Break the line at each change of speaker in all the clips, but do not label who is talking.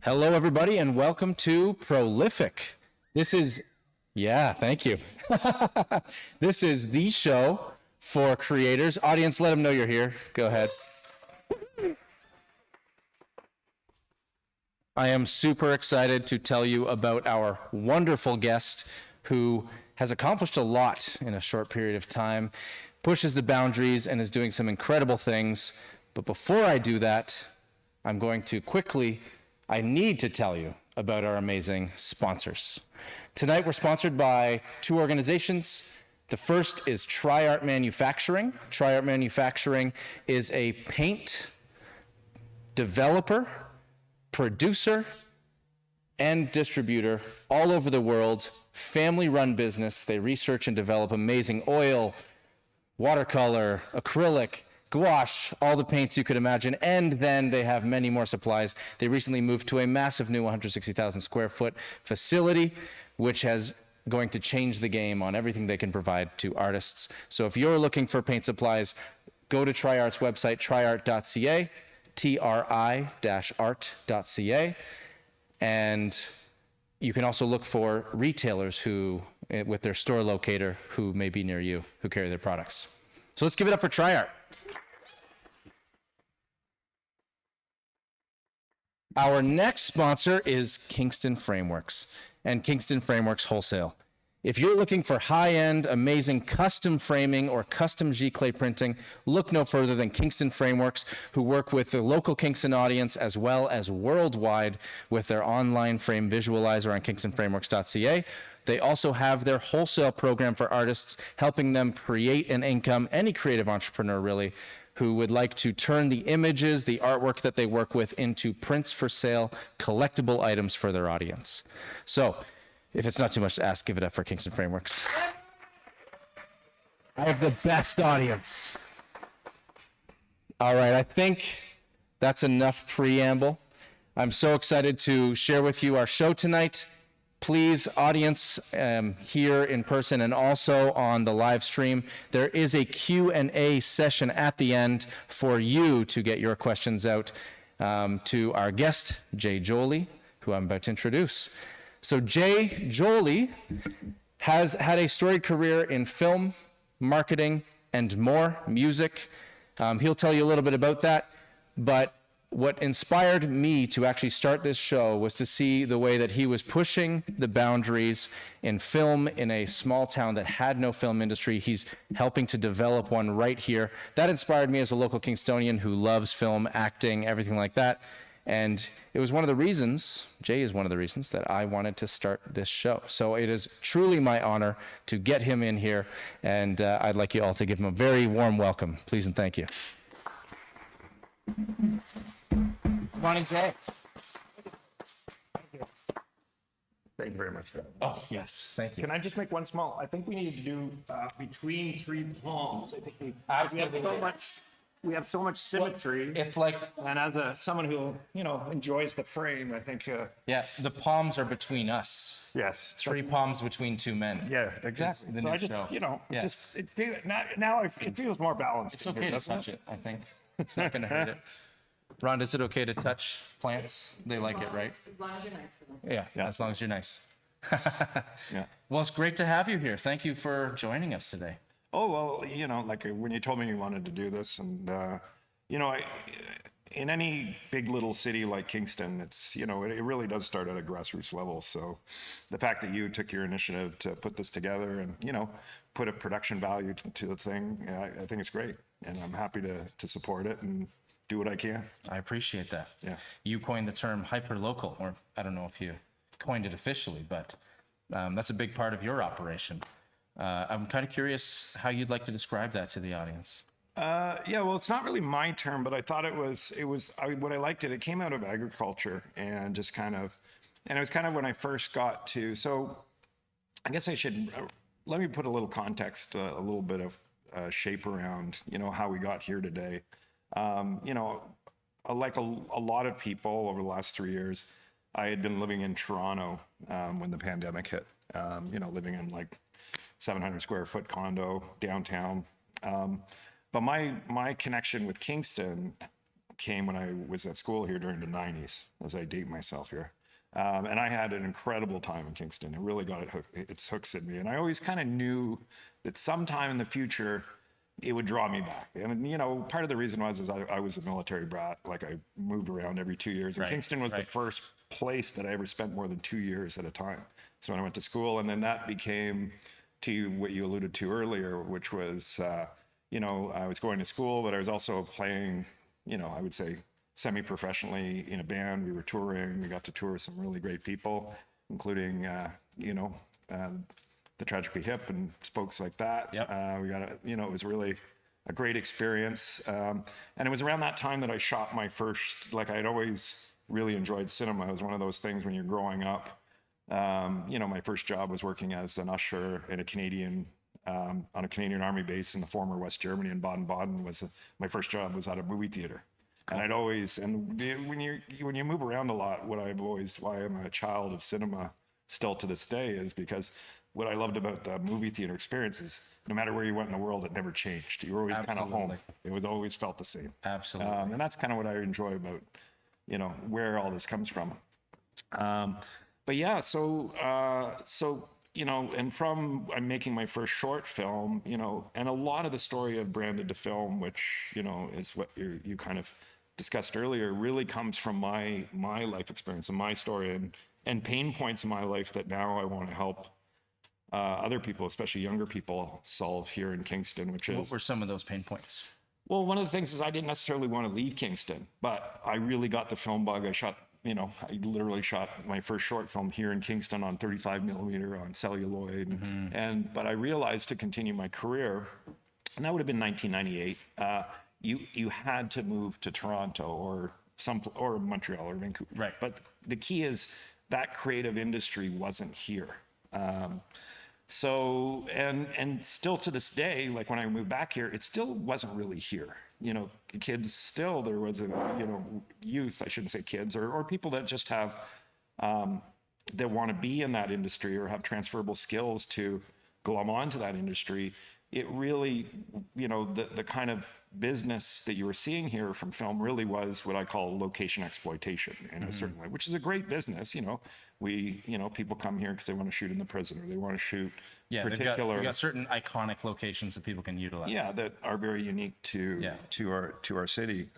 Hello, everybody, and welcome to Prolific. Thank you. This is the show for creators. Audience, let them know you're here. Go ahead. I am super excited to tell you about our wonderful guest who has accomplished a lot in a short period of time, pushes the boundaries, and is doing some incredible things. But before I do that, I need to tell you about our amazing sponsors. Tonight, we're sponsored by two organizations. The first is Tri-Art Manufacturing. Tri-Art Manufacturing is a paint developer, producer, and distributor all over the world, family-run business. They research and develop amazing oil, watercolor, acrylic, gouache, all the paints you could imagine, and then they have many more supplies. They recently moved to a massive new 160,000 square foot facility, which has going to change the game on everything they can provide to artists. So if you're looking for paint supplies, go to Tri-Art's website, triart.ca, tri-art.ca, and you can also look for retailers who, with their store locator, who may be near you, who carry their products. So let's give it up for Tri-Art. Our next sponsor is Kingston Frameworks and Kingston Frameworks Wholesale. If you're looking for high-end, amazing custom framing or custom giclée printing, look no further than Kingston Frameworks, who work with the local Kingston audience as well as worldwide with their online frame visualizer on kingstonframeworks.ca. They also have their wholesale program for artists, helping them create an income, any creative entrepreneur really, who would like to turn the images, the artwork that they work with into prints for sale, collectible items for their audience. So, if it's not too much to ask, give it up for Kingston Frameworks. I have the best audience. All right, I think that's enough preamble. I'm so excited to share with you our show tonight. Please, audience here in person and also on the live stream, there is a Q&A session at the end for you to get your questions out to our guest, Joly, who I'm about to introduce. So Joly has had a storied career in film, marketing, and more, music. He'll tell you a little bit about that, but what inspired me to actually start this show was to see the way that he was pushing the boundaries in film in a small town that had no film industry. He's helping to develop one right here. That inspired me as a local Kingstonian who loves film, acting, everything like that. And it was one of the reasons, Jay is one of the reasons, that I wanted to start this show. So it is truly my honor to get him in here, and I'd like you all to give him a very warm welcome. Please and thank you. Good morning, Jay.
Thank you very much.
Oh, yes, thank you.
Can I just make one small? I think we need to do between three palms. I think we have so much symmetry.
It's like,
And as someone who enjoys the frame, I think.
yeah, the palms are between us.
Yes.
Three palms between two men.
Yeah, exactly.
The
So
new
I just,
show. Yeah.
it feels more balanced.
It's okay to touch it, I think. It's not going to hurt it. Ron, is it okay to touch plants? They like it, right?
As long as you're nice to them.
Yeah, as long as you're nice.
Yeah.
Well, it's great to have you here. Thank you for joining us today.
Oh, well, like when you told me you wanted to do this, and, in any big little city like Kingston, it's, it really does start at a grassroots level. So the fact that you took your initiative to put this together and, put a production value to the thing, I think it's great. And I'm happy to support it and do what I can.
I appreciate that.
Yeah.
You coined the term hyperlocal, or I don't know if you coined it officially, but that's a big part of your operation. I'm kind of curious how you'd like to describe that to the audience.
Yeah, well, it's not really my term, but I thought what I liked it came out of agriculture and just and it was kind of when I first got to, so I guess I should, let me put a little context, a little bit of shape around, how we got here today. Like a lot of people over the last 3 years, I had been living in Toronto when the pandemic hit, living in like 700 square foot condo downtown. But my connection with Kingston came when I was at school here during the 90s, as I date myself here. And I had an incredible time in Kingston. It really got its hooks in me. And I always kind of knew that sometime in the future, it would draw me back. And, you know, part of the reason was I was a military brat. Like, I moved around every 2 years. And Kingston was the first place that I ever spent more than 2 years at a time. So when I went to school, and then that became to what you alluded to earlier, which was, you know, I was going to school, but I was also playing, you know, I would say semi-professionally in a band. We were touring. We got to tour with some really great people, including, you know, the Tragically Hip and folks like that. We got you know, it was really a great experience. And it was around that time that I shot my first, like, I'd always really enjoyed cinema. It was one of those things when you're growing up. You know, my first job was working as an usher in a Canadian, on a Canadian Army base in the former West Germany in Baden-Baden. My first job was at a movie theater. And I'd always, and when you move around a lot, why I'm a child of cinema still to this day is because what I loved about the movie theater experience is no matter where you went in the world, it never changed. You were always kind of home. It was always felt the same.
Absolutely.
And that's kind of what I enjoy about, you know, where all this comes from. But yeah, so, you know, and I'm making my first short film, you know, and a lot of the story of Branded to Film, which, you know, is what you kind of discussed earlier, really comes from my life experience and my story and pain points in my life that now I want to help other people, especially younger people, solve here in Kingston, which is...
What were some of those pain points?
Well, one of the things is I didn't necessarily want to leave Kingston, but I really got the film bug. I literally shot my first short film here in Kingston on 35 millimeter on celluloid. But I realized to continue my career, and that would have been 1998, you had to move to Toronto or Montreal or Vancouver.
Right.
But the key is that creative industry wasn't here. So, and still to this day, like when I moved back here, it still wasn't really here. You know, kids still, there was youth, I shouldn't say kids, or people that just have, that want to be in that industry or have transferable skills to glom onto that industry. It really, you know, the kind of business that you were seeing here from film really was what I call location exploitation in a certain way, which is a great business. You know, people come here because they want to shoot in the prison or they want to shoot particular.
We've got certain iconic locations that people can utilize.
Yeah, that are very unique to our city.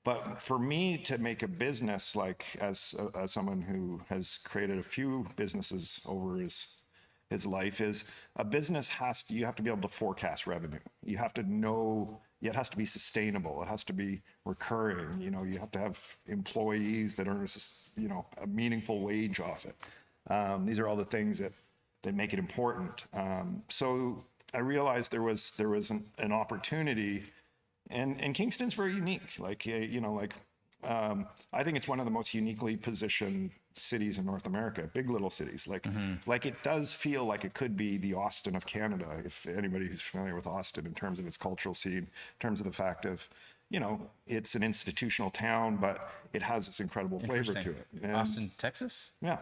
But for me to make a business, like as someone who has created a few businesses over his life, is a business you have to be able to forecast revenue. You have to know, it has to be sustainable. It has to be recurring. You know, you have to have employees that earn a meaningful wage off it. These are all the things that make it important. So I realized there was an opportunity, and Kingston's very unique. Like, you know, like, I think it's one of the most uniquely positioned cities in North America, big little cities. Like it does feel like it could be the Austin of Canada, if anybody who's familiar with Austin in terms of its cultural scene, in terms of the fact of, you know, it's an institutional town, but it has this incredible flavor to it. And
Austin, Texas?
Yeah.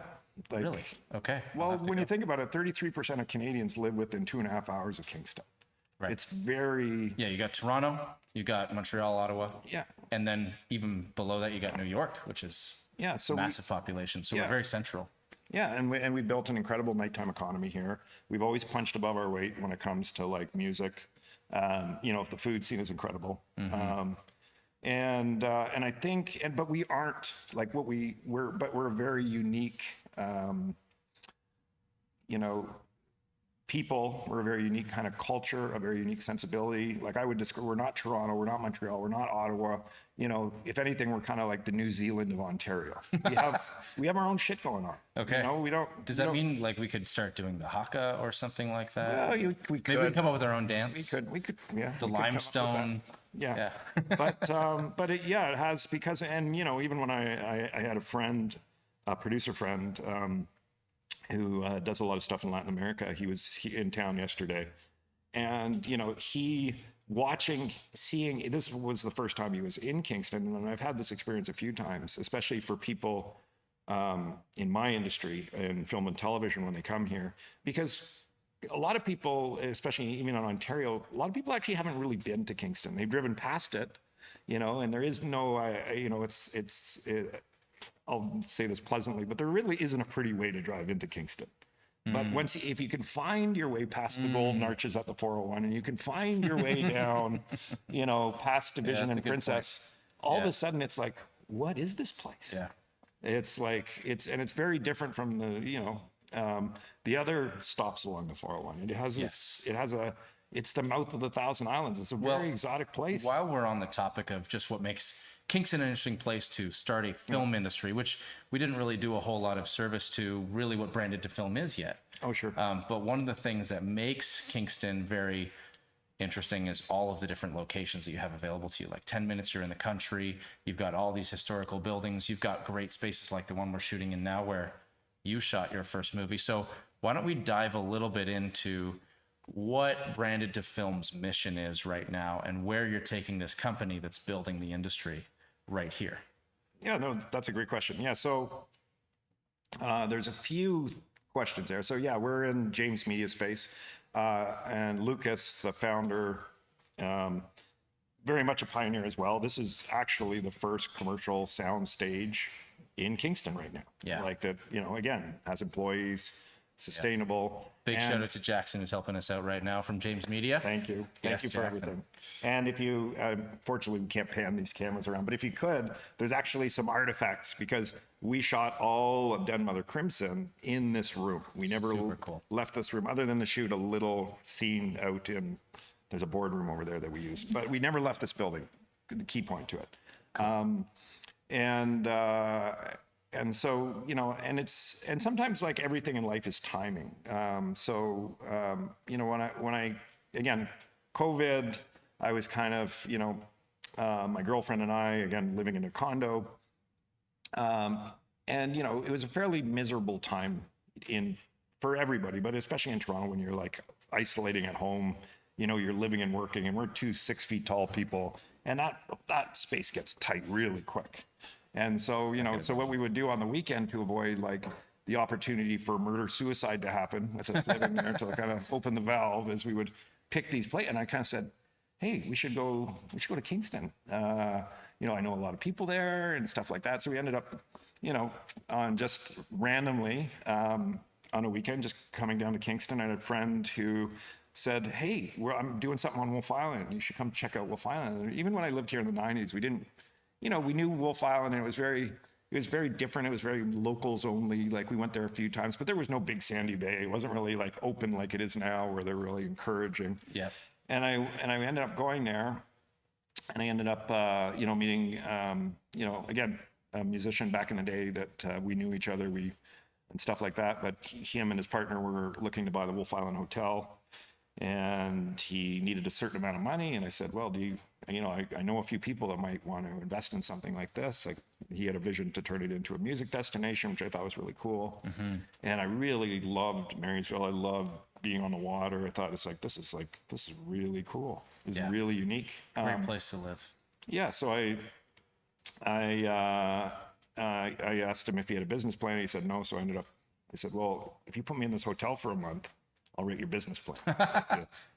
Like,
really? Okay.
Well, when you think about it, 33% of Canadians live within 2.5 hours of Kingston.
Right.
It's very...
Yeah, you got Toronto, you got Montreal, Ottawa.
Yeah.
And then even below that, you got New York, which is massive population. So we're very central.
Yeah, and we built an incredible nighttime economy here. We've always punched above our weight when it comes to like music. You know, the food scene is incredible. And I think, but we aren't like we're a very unique, you know, people. We're a very unique kind of culture, a very unique sensibility. Like I would describe, we're not Toronto, we're not Montreal, we're not Ottawa. You know, if anything, we're kind of like the New Zealand of Ontario. We have our own shit going on.
Okay.
You know, we don't.
Does that mean like we could start doing the haka or something like that?
Well, we could.
Maybe we can come up with our own dance.
We could. Yeah.
The limestone.
Yeah. But it has, because, and you know, even when I had a friend, a producer friend, who does a lot of stuff in Latin America. He was in town yesterday, and you know, seeing this was the first time he was in Kingston, and I've had this experience a few times, especially for people in my industry, in film and television, when they come here, because a lot of people, especially even in Ontario, a lot of people actually haven't really been to Kingston. They've driven past it, you know, and there is no, you know, I'll say this pleasantly, but there really isn't a pretty way to drive into Kingston. But if you can find your way past the Golden Arches at the 401, and you can find your way down, you know, past Division and Princess, all of a sudden it's like, what is this place?
Yeah.
It's like, it's very different from the other stops along the 401. It has it's the mouth of the Thousand Islands. It's a very exotic place.
While we're on the topic of just what makes Kingston an interesting place to start a film industry, which we didn't really do a whole lot of service to really what Branded to Film is yet.
Oh, sure.
But one of the things that makes Kingston very interesting is all of the different locations that you have available to you. Like 10 minutes, you're in the country. You've got all these historical buildings. You've got great spaces like the one we're shooting in now where you shot your first movie. So why don't we dive a little bit into what Branded to Film's mission is right now and where you're taking this company that's building the industry right here?
Yeah, no, that's a great question. Yeah, so there's a few questions there. So yeah, we're in James Media Space, and Lucas, the founder, very much a pioneer as well. This is actually the first commercial sound stage in Kingston right now.
Yeah.
Like that, you know, again, has employees, sustainable.
Big shout out to Jackson, who's helping us out right now from James Media.
Thank you. Thank you for
Jackson.
everything. And if you, fortunately, we can't pan these cameras around, but if you could, there's actually some artifacts because we shot all of Den Mother Crimson in this room. We never left this room other than to shoot a little scene out in, there's a boardroom over there that we used, but we never left this building, the key point to it. Cool. And so, you know, and sometimes like everything in life is timing. You know, when I, again, COVID, I was kind of, you know, my girlfriend and I, again, living in a condo. And, you know, it was a fairly miserable time for everybody, but especially in Toronto when you're like isolating at home, you know, you're living and working, and we're two 6 feet tall people, and that space gets tight really quick. And so, you know, so what we would do on the weekend to avoid like the opportunity for murder-suicide to happen with us living there to kind of open the valve is we would pick these places. And I kind of said, hey, we should go to Kingston. You know, I know a lot of people there and stuff like that. So we ended up, you know, on just randomly on a weekend, just coming down to Kingston. I had a friend who said, hey, I'm doing something on Wolf Island. You should come check out Wolf Island. And even when I lived here in the 90s, we didn't, you know, we knew Wolf Island, and it was very different. It was very locals only. Like we went there a few times, but there was no big sandy bay. It wasn't really like open like it is now, where they're really encouraging.
Yeah.
And I ended up going there, and I ended up, you know, meeting, you know, again, a musician back in the day that we knew each other, and stuff like that. But him and his partner were looking to buy the Wolf Island Hotel, and he needed a certain amount of money. And I said, well, you know, I know a few people that might want to invest in something like this. Like he had a vision to turn it into a music destination, which I thought was really cool. Mm-hmm. And I really loved Marysville. I loved being on the water. I thought this is really cool. It's really unique.
Great place to live.
Yeah. So I asked him if he had a business plan. He said no. So I said, well, if you put me in this hotel for a month, I'll rate your business plan.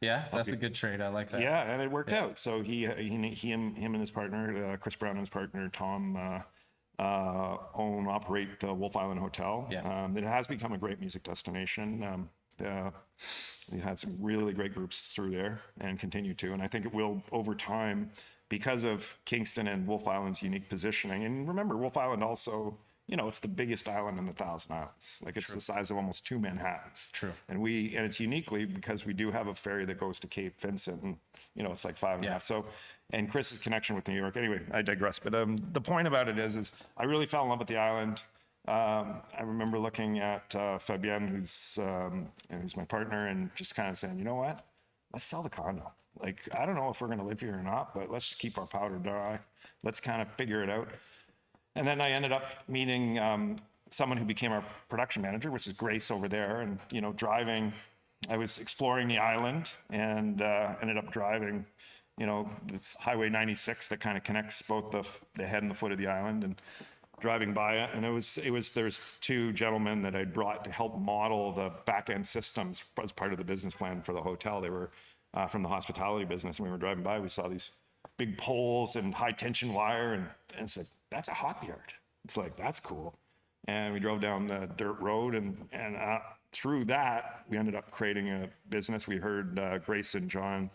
Yeah, that's a good trade. I like that.
Yeah, and it worked out. So him and his partner, Chris Brown and his partner, Tom, operate the Wolf Island Hotel. Yeah. It has become a great music destination. We've had some really great groups through there and continue to. And I think it will over time because of Kingston and Wolf Island's unique positioning. And remember, Wolf Island also, you know, it's the biggest island in the Thousand Islands. Like it's the size of almost 2 Manhattans. True. And it's uniquely because we do have a ferry that goes to Cape Vincent, and you know, it's like 5.5. So, and Chris's connection with New York. Anyway, I digress. But the point about it is I really fell in love with the island. I remember looking at Fabienne, who's my partner, and just kind of saying, you know what, let's sell the condo. Like, I don't know if we're going to live here or not, but let's just keep our powder dry. Let's kind of figure it out. And then I ended up meeting someone who became our production manager, which is Grace over there. And, you know, I was exploring the island and ended up driving, you know, this Highway 96 that kind of connects both the head and the foot of the island, and driving by it. And there's 2 gentlemen that I'd brought to help model the back end systems as part of the business plan for the hotel. They were from the hospitality business, and we were driving by, we saw these big poles and high tension wire. And it's like, that's a hop yard. It's like, that's cool. And we drove down the dirt road, and through that, we ended up creating a business. We heard Grace and John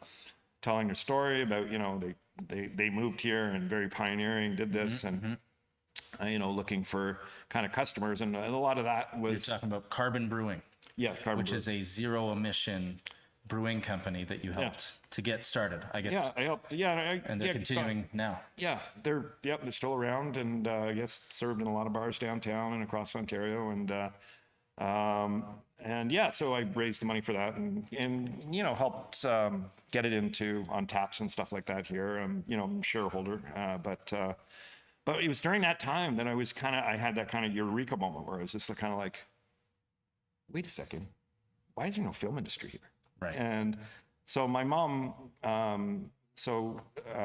telling their story about, you know, they moved here and very pioneering, did this, and you know, looking for kind of customers, and a lot of that was.
You're talking about Carbon Brewing.
Yeah, Carbon
which
Brewing.
is a zero emission brewing company that you helped to get started, I guess.
Yeah, I helped. Yeah,
and they're continuing now.
Yeah, they're still around, and I guess served in a lot of bars downtown and across Ontario, and yeah, so I raised the money for that, and you know, helped get it into on taps and stuff like that here. You know, I'm a shareholder, but it was during that time that I had that kind of eureka moment where I was just kind of like, wait a second, why is there no film industry here?
Right.
And so my mom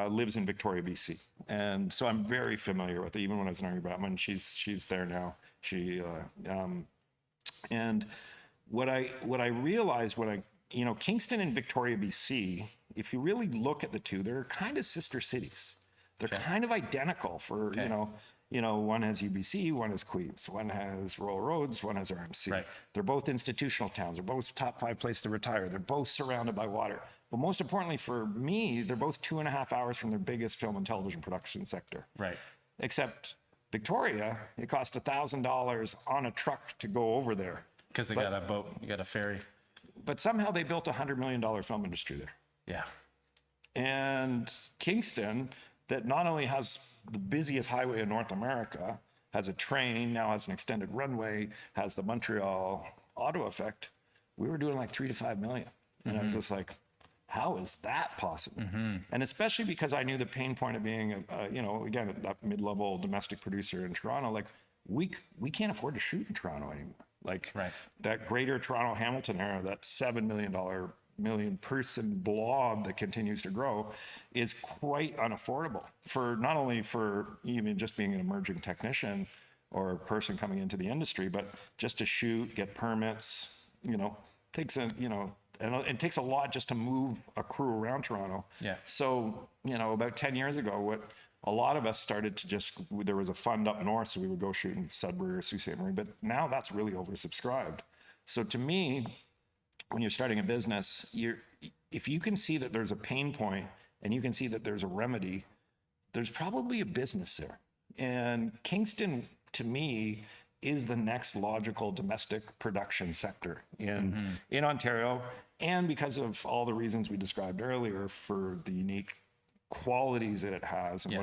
lives in Victoria, BC, and so I'm very familiar with it. Even when I was in Army Batman, she's there now. And what I realized you know, Kingston and Victoria, BC, if you really look at the two, they're kind of sister cities. They're kind of identical for, you know, one has UBC, one has Queens, one has Royal Roads, one has RMC.
Right.
They're both institutional towns. They're both top 5 places to retire. They're both surrounded by water. But most importantly for me, they're both 2.5 hours from their biggest film and television production sector.
Right.
Except Victoria, it cost $1,000 on a truck to go over there.
Because they got a boat, you got a ferry.
But somehow they built a $100 million film industry there.
Yeah.
And Kingston, that not only has the busiest highway in North America, has a train, now has an extended runway, has the Montreal auto effect. We were doing like 3 to 5 million. And I was just like, how is that possible? And especially because I knew the pain point of being, you know, again, that mid-level domestic producer in Toronto, like we can't afford to shoot in Toronto anymore. Like that greater Toronto Hamilton era, that $7 million person blob that continues to grow is quite unaffordable for not only for even just being an emerging technician or a person coming into the industry, but just to shoot, get permits, you know, takes a, you know, and it takes a lot just to move a crew around Toronto.
Yeah.
So, you know, about 10 years ago, what a lot of us started to there was a fund up north, so we would go shoot in Sudbury or Sault Ste. Marie, but now that's really oversubscribed. So to me, when you're starting a business, if you can see that there's a pain point and you can see that there's a remedy, there's probably a business there. And Kingston, to me, is the next logical domestic production sector in Ontario. And because of all the reasons we described earlier for the unique qualities that it has and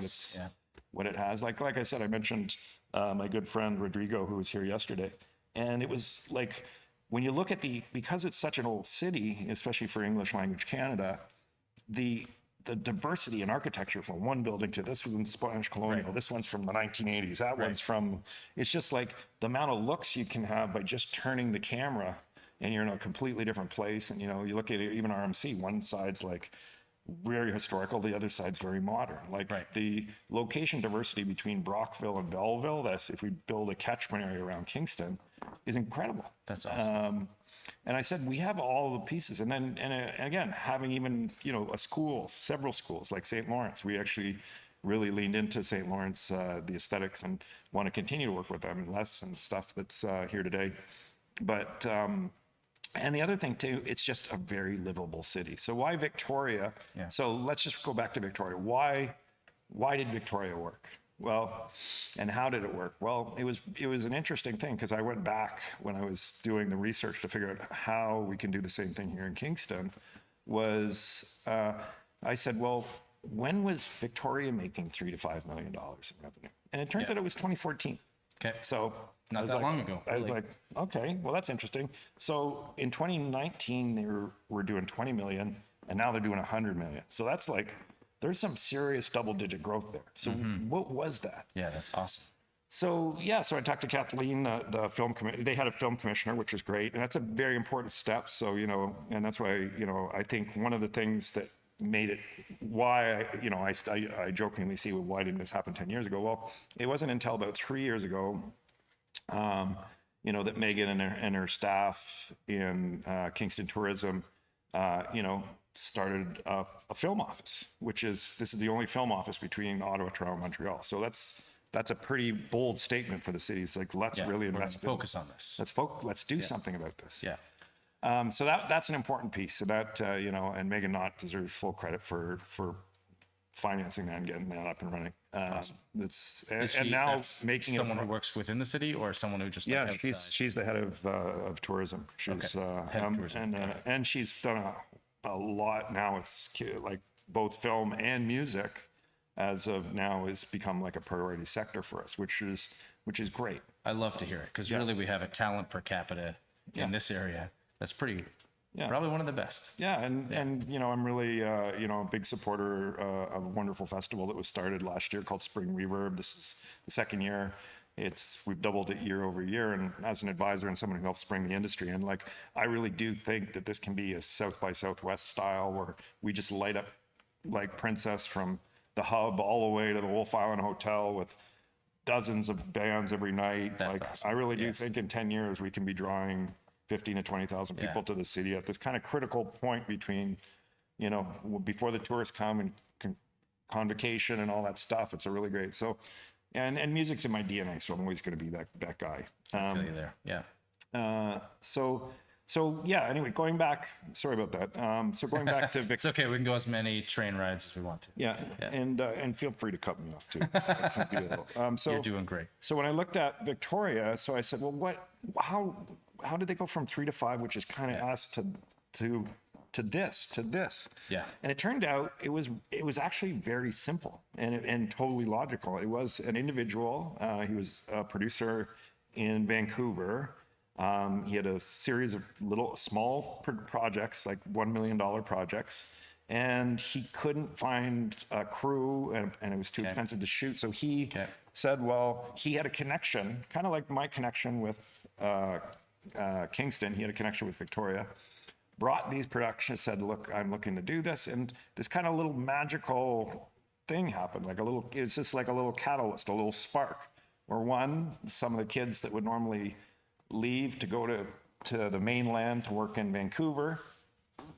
what it has. Like I said, I mentioned my good friend Rodrigo, who was here yesterday. And it was like, when you look at because it's such an old city, especially for English language Canada, the diversity in architecture from one building to this one's Spanish colonial, this one's from the 1980s, that one's from, it's just like the amount of looks you can have by just turning the camera and you're in a completely different place. And, you know, you look at even RMC, one side's like very historical, the other side's very modern. Like the location diversity between Brockville and Belleville, that's if we build a catchment area around Kingston, is incredible.
That's awesome.
And I said, we have all the pieces. And then, and again, having even, you know, several schools like St. Lawrence, we actually really leaned into St. Lawrence, the aesthetics, and want to continue to work with them and Les and stuff that's here today. But, and the other thing too, it's just a very livable city. So why Victoria?
Yeah.
So let's just go back to Victoria. Why did Victoria work? Well, and how did it work? Well, it was an interesting thing because I went back when I was doing the research to figure out how we can do the same thing here in Kingston. I said, well, when was Victoria making $3 to $5 million in revenue? And it turns out it was 2014.
Okay.
So
not that long ago.
I was like, okay, well, that's interesting. So in 2019, they were doing 20 million, and now they're doing 100 million. So that's like, there's some serious double-digit growth there. So what was that?
Yeah, that's awesome.
So I talked to Kathleen, the film committee. They had a film commissioner, which was great, and that's a very important step. So, you know, and that's why, you know, I think one of the things that made it why, you know, I jokingly see, well, why didn't this happen 10 years ago? Well, it wasn't until about 3 years ago, you know, that Megan and her staff in Kingston Tourism, you know, started a film office, this is the only film office between Ottawa, Toronto, and Montreal. So that's a pretty bold statement for the city. It's like, let's really invest.
Focus on this.
Let's do something about this.
Yeah.
So that's an important piece. So that and Megan Knott deserves full credit for financing that and getting that up and running.
Awesome.
And now
that's
making
someone who works within the city, or someone who just like
she's the head of tourism. She's
Head of tourism.
and she's done a lot now. It's like both film and music as of now has become like a priority sector for us, which is great.
I love to hear it, because really we have a talent per capita in this area that's pretty probably one of the best.
Yeah, and I'm really a big supporter of a wonderful festival that was started last year called Spring Reverb. This is the second year. We've doubled it year over year, and as an advisor and someone who helps bring the industry in, like, I really do think that this can be a South by Southwest style where we just light up like Princess from the hub all the way to the Wolf Island Hotel with dozens of bands every night.
That's
like
awesome.
I really do think in 10 years we can be drawing 15 to 20,000 people to the city at this kind of critical point between, before the tourists come and convocation and all that stuff. It's a really great. So, and music's in my DNA, so I'm always going to be that guy.
I feel you there. Yeah.
So yeah, anyway, going back, sorry about that. So going back to
It's okay. We can go as many train rides as we want to.
Yeah. And feel free to cut me off too. It can be a little-
You're doing great.
So when I looked at Victoria, so I said, well, how did they go from 3 to 5, which is kind of us to this?
Yeah.
And it turned out it was actually very simple and totally logical. It was an individual. He was a producer in Vancouver. He had a series of small projects, like $1 million projects, and he couldn't find a crew, and it was too expensive to shoot. So he said, well, he had a connection, kind of like my connection with Kingston. He had a connection with Victoria, brought these productions, said, look, I'm looking to do this. And this kind of little magical thing happened, it's just like a little catalyst, a little spark, where some of the kids that would normally leave to go to the mainland to work in Vancouver,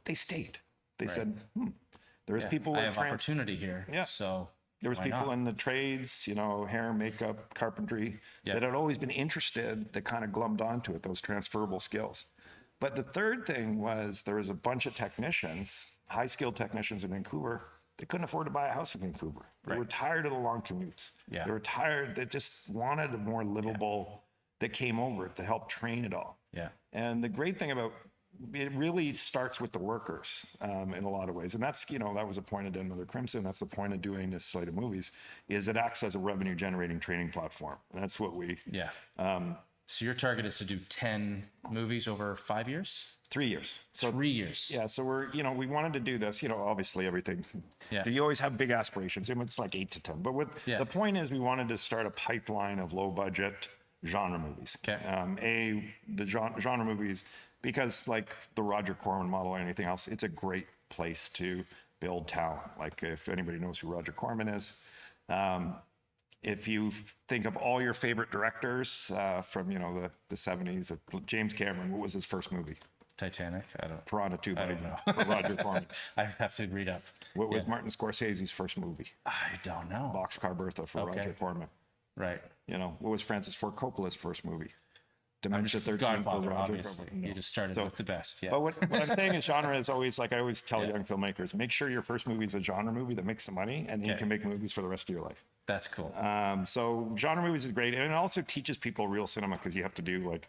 they stayed. They said, there's people with
I have opportunity here.
Yeah.
So
there was people in the trades, hair, makeup, carpentry, that had always been interested, that kind of glommed onto it, those transferable skills. But the third thing was there was a bunch of technicians, high-skilled technicians in Vancouver. They couldn't afford to buy a house in Vancouver. They were tired of the long commutes.
Yeah.
They were tired. They just wanted a more livable that came over to help train it all.
Yeah.
And the great thing about it really starts with the workers in a lot of ways. And that's, that was a point of Den Mother Crimson. That's the point of doing this slate of movies, is it acts as a revenue generating training platform. And that's what we...
Yeah. So your target is to do 10 movies over 5 years?
3 years. So
3 years.
Yeah. So we wanted to do this, obviously everything.
Yeah.
You always have big aspirations. It's like 8 to 10. But the point is we wanted to start a pipeline of low budget genre movies.
Okay.
The genre movies, because like the Roger Corman model or anything else, it's a great place to build talent. Like if anybody knows who Roger Corman is, if you think of all your favorite directors from the 70s, James Cameron, what was his first movie?
Titanic. I don't.
Piranha 2
I don't know.
for Roger Corman.
I have to read up.
What was Martin Scorsese's first movie?
I don't know.
Boxcar Bertha for Roger Corman.
Right.
What was Francis Ford Coppola's first movie? Dementia 13
Godfather,
for Roger
obviously.
Corman.
You just started with the best. Yeah.
But what I'm saying is genre is always, like I always tell young filmmakers, make sure your first movie is a genre movie that makes some money, and then you can make movies for the rest of your life.
That's cool.
So genre movies is great. And it also teaches people real cinema, because you have to do like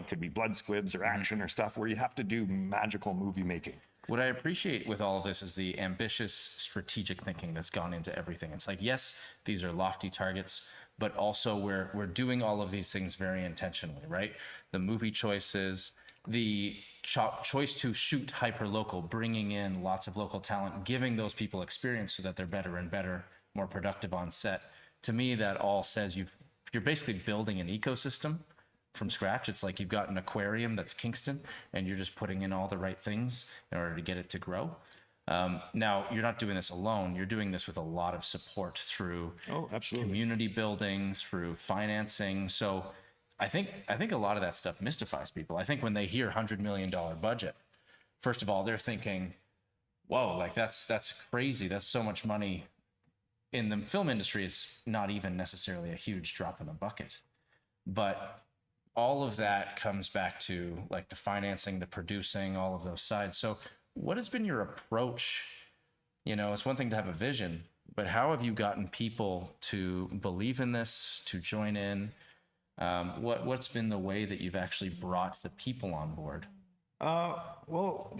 could be blood squibs or action or stuff where you have to do magical movie making.
What I appreciate with all of this is the ambitious strategic thinking that's gone into everything. It's like, yes, these are lofty targets, but also we're doing all of these things very intentionally, right? The movie choices, the choice to shoot hyper local, bringing in lots of local talent, giving those people experience so that they're better and better, more productive on set. To me, that all says you're basically building an ecosystem from scratch. It's like you've got an aquarium that's Kingston, and you're just putting in all the right things in order to get it to grow. Now, you're not doing this alone. You're doing this with a lot of support through community building, through financing. So I think a lot of that stuff mystifies people. I think when they hear $100 million budget, first of all, they're thinking, whoa, like that's crazy. That's so much money. In the film industry, it's not even necessarily a huge drop in the bucket, but all of that comes back to like the financing, the producing, all of those sides. So what has been your approach? You know, it's one thing to have a vision, but how have you gotten people to believe in this, to join in? What's been the way that you've actually brought the people on board?
Well,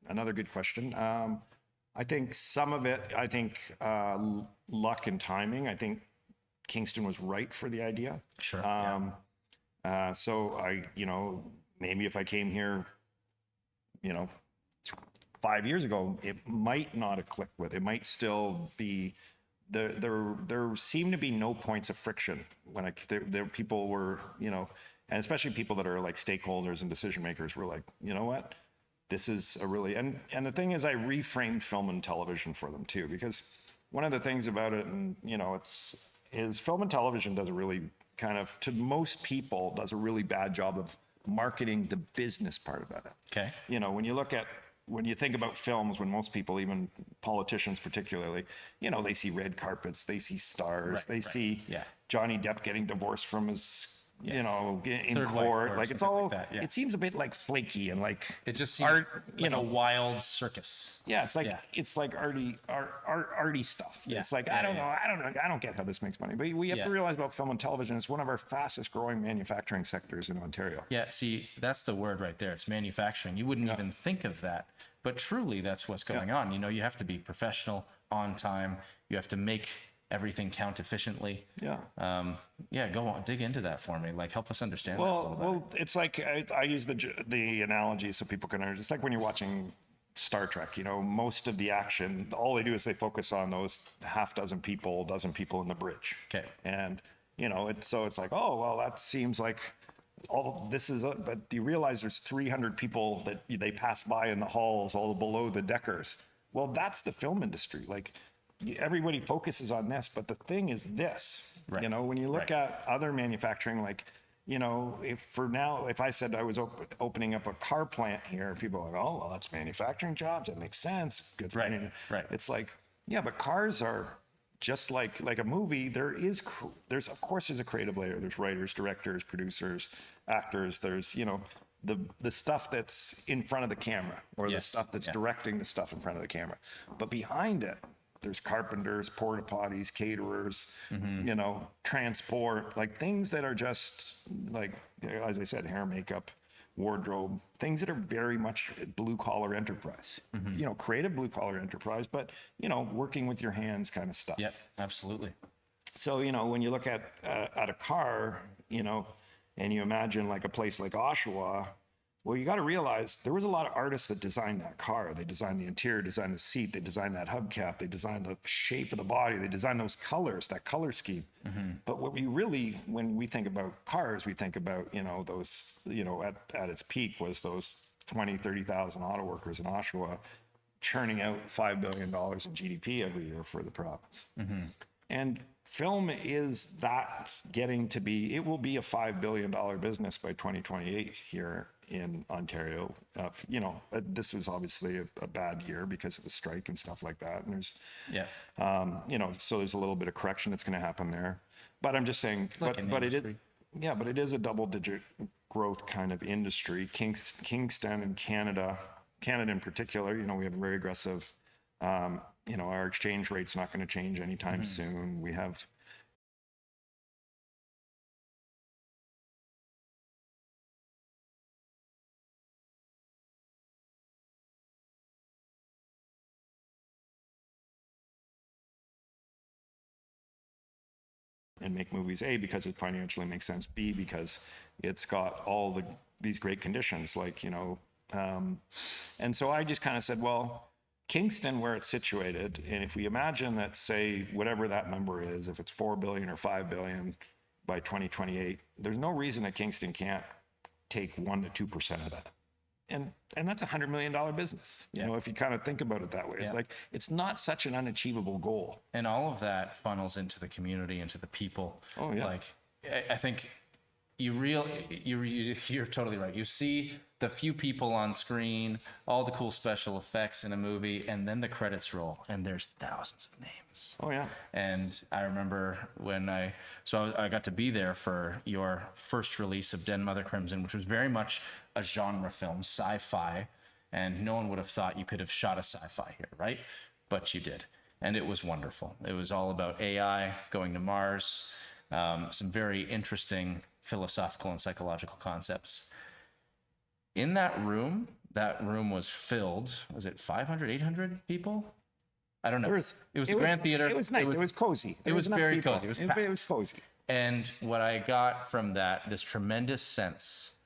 another good question. I think some of it, luck and timing. I think Kingston was right for the idea.
Sure.
So maybe if I came here, 5 years ago, it might not have clicked with. It might still be there seem to be no points of friction when there people were, and especially people that are like stakeholders and decision makers were like, you know what, this is a really, and the thing is I reframed film and television for them too, because one of the things about it, and is film and television does a really kind of, to most people, does a really bad job of marketing the business part about it.
Okay.
When you think about films, when most people, even politicians particularly, they see red carpets, they see stars, they see Johnny Depp getting divorced from his, in
Third
court. Like it's all,
like that,
it seems a bit like flaky and like
it just seems
art,
like a wild circus.
Yeah, it's like arty stuff.
Yeah.
It's like I don't know, I don't get how this makes money. But we have to realize about film and television, it's one of our fastest growing manufacturing sectors in Ontario.
Yeah, see, that's the word right there. It's manufacturing. You wouldn't even think of that, but truly that's what's going on. You have to be professional, on time. You have to make everything count efficiently. Go on, dig into that for me. Like, help us understand that a little better.
Well, it's like I use the analogy so people can understand. It's like when you're watching Star Trek, most of the action, all they do is they focus on those dozen people in the bridge.
Okay.
And it's like, oh well, that seems like all this is, but you realize there's 300 people that they pass by in the halls, all below the deckers. Well, that's the film industry. Like, everybody focuses on this, but the thing is this, when you look at other manufacturing, like, if I said I was opening up a car plant here, people are like, oh, well, that's manufacturing jobs. That makes sense.
Right.
It's like, yeah, but cars are just like a movie. There's of course there's a creative layer. There's writers, directors, producers, actors. There's, the stuff that's in front of the camera, or the stuff that's directing the stuff in front of the camera. But behind it, there's carpenters, porta potties, caterers, transport, like things that are just like, as I said, hair, makeup, wardrobe, things that are very much blue collar enterprise, creative blue collar enterprise, but, working with your hands kind of stuff.
Yep, absolutely.
So, when you look at a car, and you imagine like a place like Oshawa, well, you got to realize there was a lot of artists that designed that car. They designed the interior, designed the seat, they designed that hubcap, they designed the shape of the body, they designed those colors, that color scheme. But what when we think about cars, we think about, those, at its peak was those 20, 30,000 auto workers in Oshawa churning out $5 billion in GDP every year for the province. And film is it will be a $5 billion business by 2028 here in Ontario. This was obviously a bad year because of the strike and stuff like that. And there's, so there's a little bit of correction that's going to happen there. But I'm just saying, but it is a double-digit growth kind of industry. Kingston and Canada in particular, we have a very aggressive, our exchange rate's not going to change anytime soon. We have and make movies, A, because it financially makes sense, B, because it's got all these great conditions, like, and so I just kind of said, well, Kingston, where it's situated, and if we imagine that, say, whatever that number is, if it's 4 billion or 5 billion by 2028, there's no reason that Kingston can't take 1% to 2% of that. And that's $100 million business. If you kind of think about it that way, it's like, it's not such an unachievable goal.
And all of that funnels into the community, into the people.
Oh yeah.
Like, I think you're totally right. You see the few people on screen, all the cool special effects in a movie, and then the credits roll, and there's thousands of names.
Oh yeah.
And I remember when I got to be there for your first release of Den Mother Crimson, which was very much a genre film, sci-fi, and no one would have thought you could have shot a sci-fi here, right? But you did, and it was wonderful. It was all about AI going to Mars, some very interesting philosophical and psychological concepts. In that room was filled, was it 500, 800 people? I don't know. It was the Grand Theater.
It was nice. It was cozy.
It was very cozy. It was packed.
It was cozy.
And what I got from that, this tremendous sense,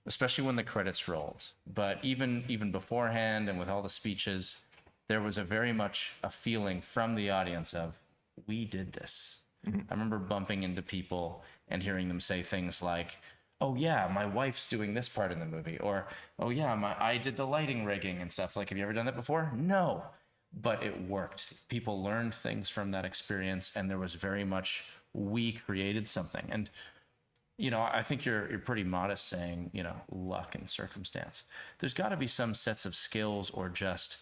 especially when the credits rolled, but even beforehand and with all the speeches, there was a very much a feeling from the audience of, we did this. I remember bumping into people and hearing them say things like, oh yeah, my wife's doing this part in the movie, or oh yeah, I did the lighting rigging and stuff. Like, have you ever done that before? No, but it worked. People learned things from that experience, and there was very much, we created something. And you know, I think you're pretty modest saying, you know, luck and circumstance. There's got to be some sets of skills or just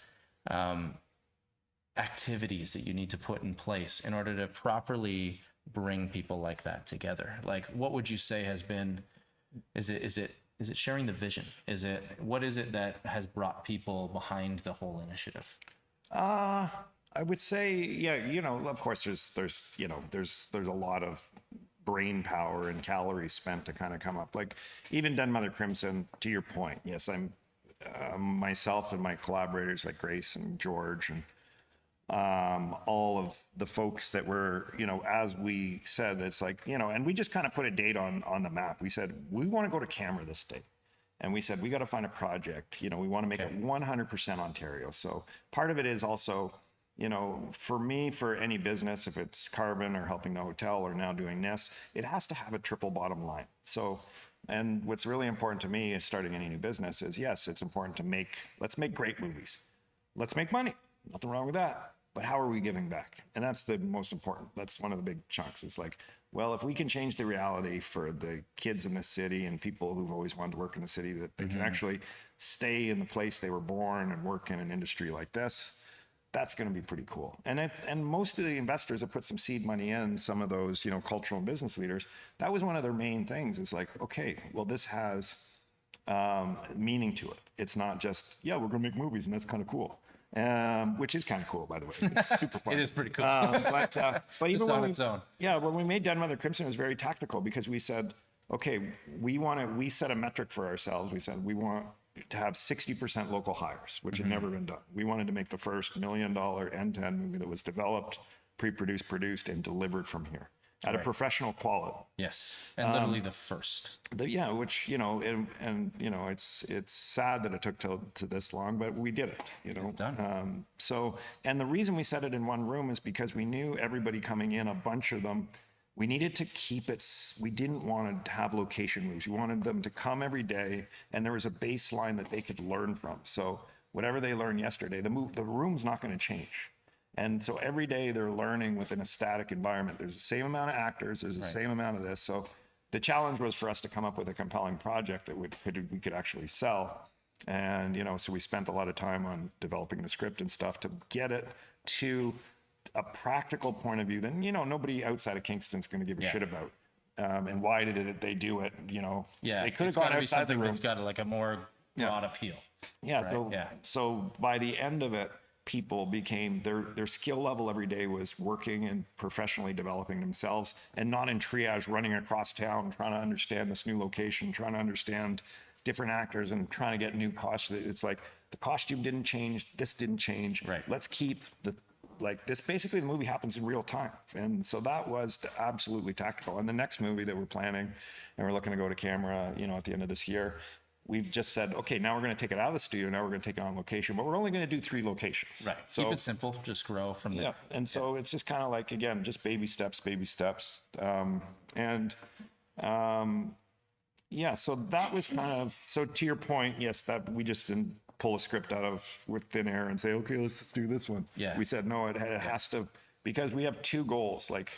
activities that you need to put in place in order to properly bring people like that together. Like, what would you say has been? Is it sharing the vision? What is it that has brought people behind the whole initiative?
I would say, yeah, you know, of course there's a lot of brain power and calories spent to kind of come up. Like even Den Mother Crimson, to your point, yes, I'm myself and my collaborators like Grace and George and all of the folks that were, you know, as we said, it's like, you know, and we just kind of put a date on the map. We said, we want to go to camera this day. And we said, we got to find a project, you know, we want to make it 100% Ontario. So part of it is also, you know, for me, for any business, if it's Carbon or helping the hotel or now doing this, it has to have a triple bottom line. So, and what's really important to me is starting any new business is, yes, it's important to let's make great movies. Let's make money. Nothing wrong with that. But how are we giving back? And that's the most important. That's one of the big chunks. It's like, well, if we can change the reality for the kids in the city and people who've always wanted to work in the city, that they can actually stay in the place they were born and work in an industry like this, that's going to be pretty cool. And most of the investors have put some seed money in, some of those, you know, cultural and business leaders, that was one of their main things. It's like, okay, well, this has meaning to it. It's not just, yeah, we're going to make movies and that's kind of cool. Which is kind of cool, by the way. It's super fun.
It is pretty cool.
But even
just on its own.
Yeah, when we made Den Mother Crimson, it was very tactical because we said, okay, we set a metric for ourselves. We said we want to have 60% local hires, which had never been done. We wanted to make the first $1 million end-to-end movie that was developed, pre-produced, produced, and delivered from here at a professional quality.
Yes, and literally the first.
Which, you know, and you know, it's sad that it took to this long, but we did it, you know.
It's done.
So, and the reason we set it in one room is because we knew everybody coming in, a bunch of them, we needed to keep it, we didn't want to have location moves. We wanted them to come every day, and there was a baseline that they could learn from. So whatever they learned yesterday, the room's not going to change. And so every day they're learning within a static environment. There's the same amount of actors, there's the same amount of this. So the challenge was for us to come up with a compelling project that we could actually sell. And, you know, so we spent a lot of time on developing the script and stuff to get it to a practical point of view. Then, you know, nobody outside of Kingston's going to give a shit about. And why did they do it? You know,
they
could have gone outside the room.
It's got like a more broad appeal.
Yeah. Right? So by the end of it, people became, their skill level every day was working and professionally developing themselves and not in triage, running across town, trying to understand this new location, trying to understand different actors and trying to get new costumes. It's like the costume didn't change, this didn't change.
Right.
Let's keep this. Basically the movie happens in real time. And so that was absolutely tactical. And the next movie that we're planning and we're looking to go to camera, you know, at the end of this year, we've just said, okay, now we're going to take it out of the studio. Now we're going to take it on location, but we're only going to do 3 locations.
Right. So keep it simple. Just grow from there.
Yeah. And so it's just kind of like, again, just baby steps. Yeah. So that was kind of, so to your point, yes, that we just didn't pull a script out of with thin air and say, okay, let's do this one.
Yeah.
We said, no, it has to, because we have 2 goals. Like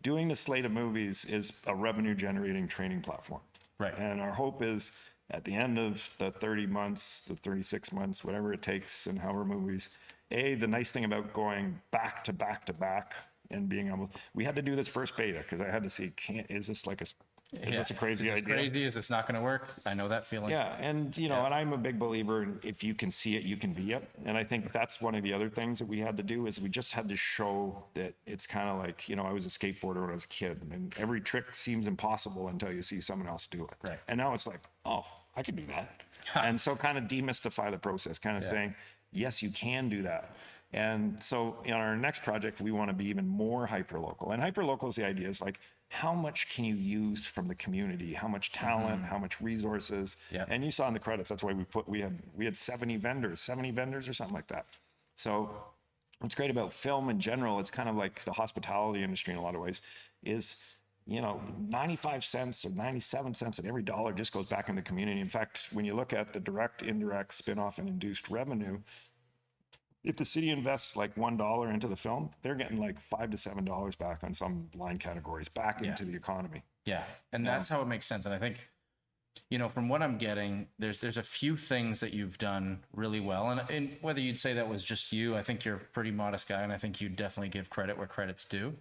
doing the slate of movies is a revenue generating training platform.
Right.
And our hope is at the end of the 30 months, the 36 months, whatever it takes, and however movies, the nice thing about going back to back to back and being able, we had to do this first beta because I had to see, is this like is this a crazy idea?
Crazy? Is this not going to work? I know that feeling.
Yeah, and and I'm a big believer in if you can see it, you can be it. And I think that's one of the other things that we had to do is we just had to show that it's kind of like, I was a skateboarder when I was a kid, and every trick seems impossible until you see someone else do it.
Right.
And now it's like, oh, I can do that. And so kind of demystify the process, kind of saying, yes, you can do that. And so in our next project, we want to be even more hyperlocal. And hyperlocal is the idea is like, how much can you use from the community? How much talent, how much resources?
Yep.
And you saw in the credits, that's why we had 70 vendors or something like that. So what's great about film in general, it's kind of like the hospitality industry in a lot of ways, is 95 cents or 97 cents of every dollar just goes back in the community. In fact, when you look at the direct, indirect, spin-off, and induced revenue, if the city invests like $1 into the film, they're getting like $5 to $7 back on some line categories back into the economy.
Yeah, and that's how it makes sense. And I think, from what I'm getting, there's a few things that you've done really well. And whether you'd say that was just you, I think you're a pretty modest guy, and I think you definitely give credit where credit's due.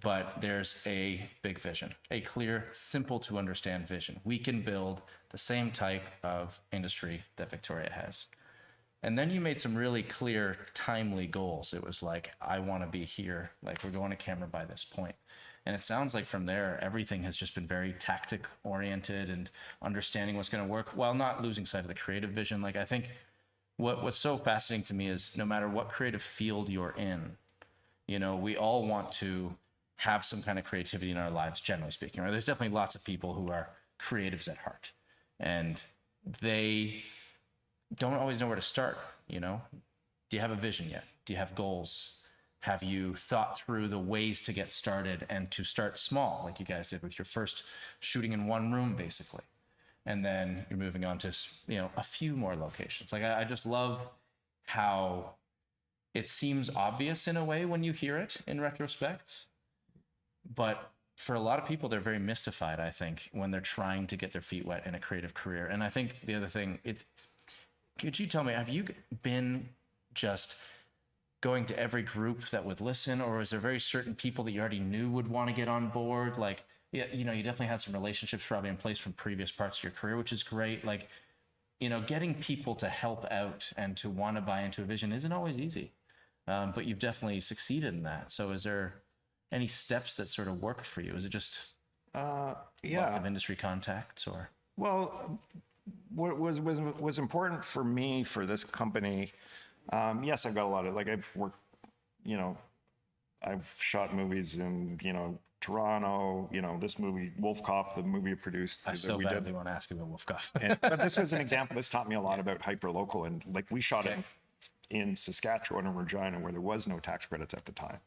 But there's a big vision, a clear, simple to understand vision. We can build the same type of industry that Victoria has. And then you made some really clear, timely goals. It was like, I want to be here. Like, we're going to camera by this point. And it sounds like from there, everything has just been very tactic oriented and understanding what's going to work while not losing sight of the creative vision. Like, I think what's so fascinating to me is no matter what creative field you're in, we all want to have some kind of creativity in our lives, generally speaking. Right? There's definitely lots of people who are creatives at heart, and they don't always know where to start. Do you have a vision yet? Do you have goals? Have you thought through the ways to get started and to start small, like you guys did with your first shooting in one room, basically, and then you're moving on to a few more locations? Like, I just love how it seems obvious in a way when you hear it in retrospect, but for a lot of people, they're very mystified, I think, when they're trying to get their feet wet in a creative career. And I think the other thing, could you tell me, have you been just going to every group that would listen, or is there very certain people that you already knew would want to get on board? Like, you definitely had some relationships probably in place from previous parts of your career, which is great. Like, getting people to help out and to want to buy into a vision isn't always easy, but you've definitely succeeded in that. So is there any steps that sort of worked for you? Is it just lots of industry contacts, or?
Well, what was important for me for this company, yes, I've got a lot of, like, I've worked, I've shot movies in, Toronto, this movie, Wolf Cop, the movie I produced.
I so badly want to ask you about Wolf Cop.
But this was an example. This taught me a lot about hyperlocal, and like we shot it in Saskatchewan and Regina, where there was no tax credits at the time.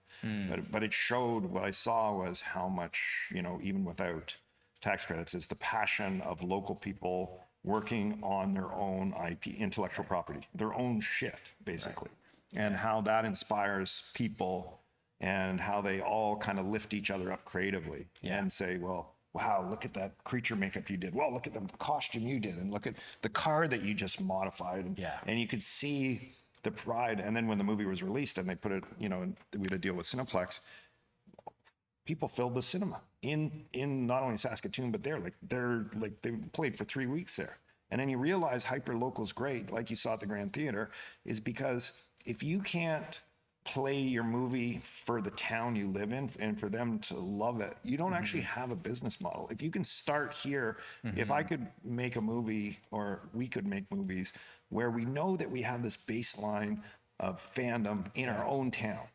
But it showed, what I saw was how much, even without tax credits, is the passion of local people working on their own IP, intellectual property, their own shit, basically, and how that inspires people and how they all kind of lift each other up creatively and say, well, wow, look at that creature makeup you did. Well, look at the costume you did, and look at the car that you just modified. And you could see the pride. And then when the movie was released and they put it, we had a deal with Cineplex, people filled the cinema in not only Saskatoon, but they played for 3 weeks there. And then you realize hyperlocal's great, like you saw at the Grand Theater, is because if you can't play your movie for the town you live in and for them to love it, you don't actually have a business model. If you can start here, if I could make a movie, or we could make movies where we know that we have this baseline of fandom in our own town,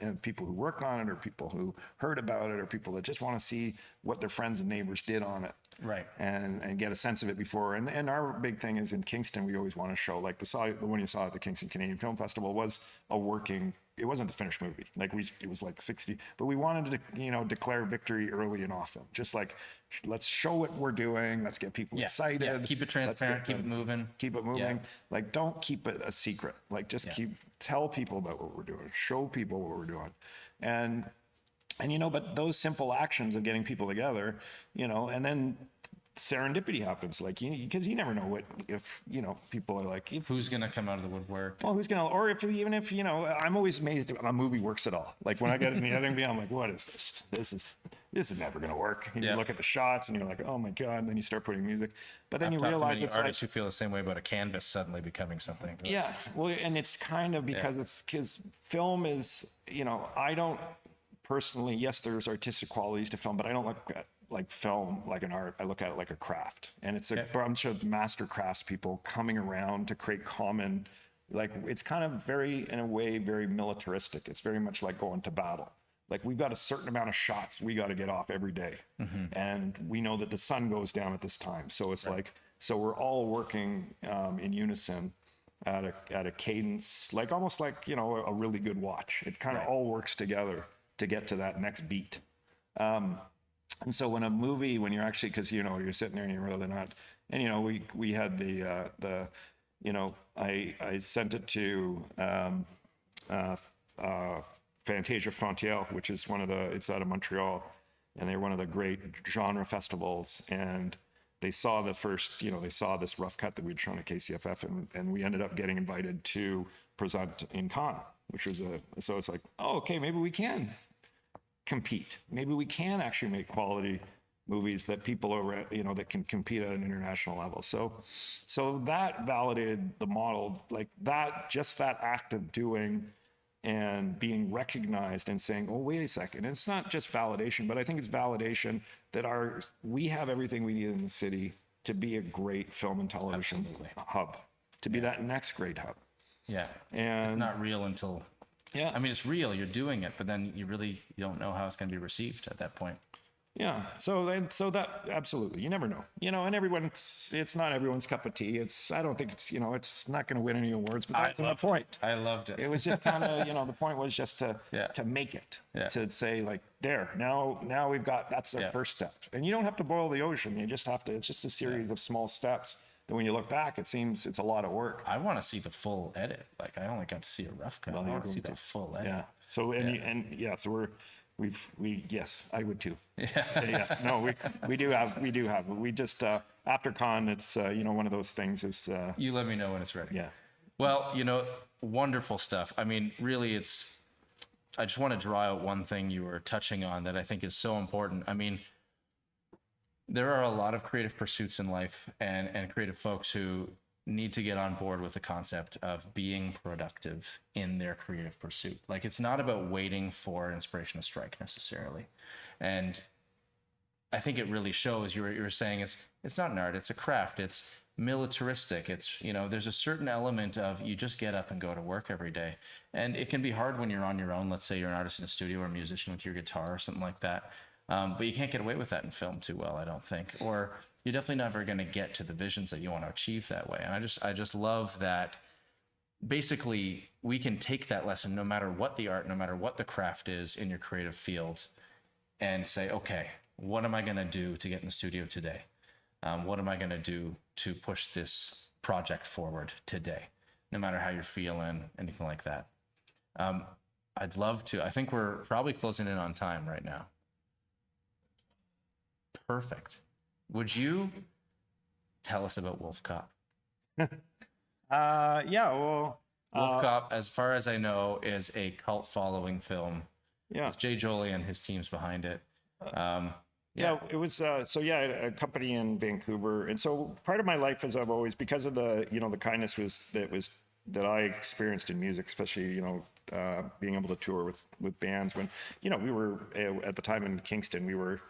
and people who work on it, or people who heard about it, or people that just want to see what their friends and neighbors did on it, and get a sense of it before. And our big thing is in Kingston, we always want to show, like the one you saw at the Kingston Canadian Film Festival was it wasn't the finished movie. Like it was like 60, but we wanted to, declare victory early and often. Just like, let's show what we're doing. Let's get people excited.
Yeah. Keep it transparent. Keep it moving.
Keep it moving. Yeah. Like, don't keep it a secret. Like, just tell people about what we're doing. Show people what we're doing. And but those simple actions of getting people together, and then serendipity happens. Like, because you never know what, if, people are like,
Who's going to come out of the woodwork?
well, who's gonna, or if, even if, I'm always amazed a movie works at all. Like when I get in the editing, I'm like, what is this? This is never gonna work. And you look at the shots and you're like, oh my God. And then you start putting music, but then you realize it's
artists who feel the same way about a canvas suddenly becoming something.
yeah. Well, and it's kind of because film is, I don't personally, yes, there's artistic qualities to film, but I don't look at like film like an art. I look at it like a craft, and it's a bunch of master crafts people coming around to create common, like it's kind of very, in a way, very militaristic. It's very much like going to battle. Like we've got a certain amount of shots we got to get off every day, and we know that the sun goes down at this time. So it's like, so we're all working in unison at a cadence, like almost like, a really good watch. It kind of all works together to get to that next beat. And so when a movie, when you're actually, because you're sitting there and you're really not, and we had I sent it to Fantasia Frontière, which is it's out of Montreal, and they're one of the great genre festivals, and they saw the first, they saw this rough cut that we'd shown at KCFF, and we ended up getting invited to present in Cannes, which was so it's like, oh, okay, maybe we can compete. Maybe we can actually make quality movies that people are, that can compete at an international level. So that validated the model, like that, just that act of doing and being recognized and saying, oh, wait a second. And it's not just validation, but I think it's validation that we have everything we need in the city to be a great film and television hub, to be that next great hub. Yeah. And it's not real until, I mean, it's real, you're doing it, but then you don't know how it's going to be received at that point. Yeah. So that absolutely, you never know, and it's not everyone's cup of tea. I don't think it's not going to win any awards, but that's the point. I loved it. It was just kind of, the point was just to make it, to say like, there, now we've got, that's the first step. And you don't have to boil the ocean. You just have to, it's just a series of small steps. Then when you look back, it seems it's a lot of work. I want to see the full edit. Like I only got to see a rough cut. I want to see the full edit. Yeah. So so yes, I would too. Yeah. Yes. No, we do have. We just after Con, it's one of those things is. You let me know when it's ready. Yeah. Well, wonderful stuff. I mean, really, I just want to draw out one thing you were touching on that I think is so important. I mean, there are a lot of creative pursuits in life and creative folks who need to get on board with the concept of being productive in their creative pursuit. Like it's not about waiting for inspiration to strike necessarily. And I think it really shows. You were saying it's not an art, it's a craft. It's militaristic. It's, there's a certain element of you just get up and go to work every day. And it can be hard when you're on your own. Let's say you're an artist in a studio or a musician with your guitar or something like that. But you can't get away with that in film too well, I don't think. Or you're definitely never going to get to the visions that you want to achieve that way. And I just love that basically we can take that lesson no matter what the art, no matter what the craft is in your creative field, and say, okay, what am I going to do to get in the studio today? What am I going to do to push this project forward today? No matter how you're feeling, anything like that. I'd love to. I think we're probably closing in on time right now. Perfect. Would you tell us about Wolf Cop? Well, Wolf Cop, as far as I know, is a cult following film. Yeah. It's Jay Joly and his team's behind it. It was a company in Vancouver, and so part of my life is I've always, because of the the kindness that I experienced in music, especially being able to tour with bands when we were at the time in Kingston, we were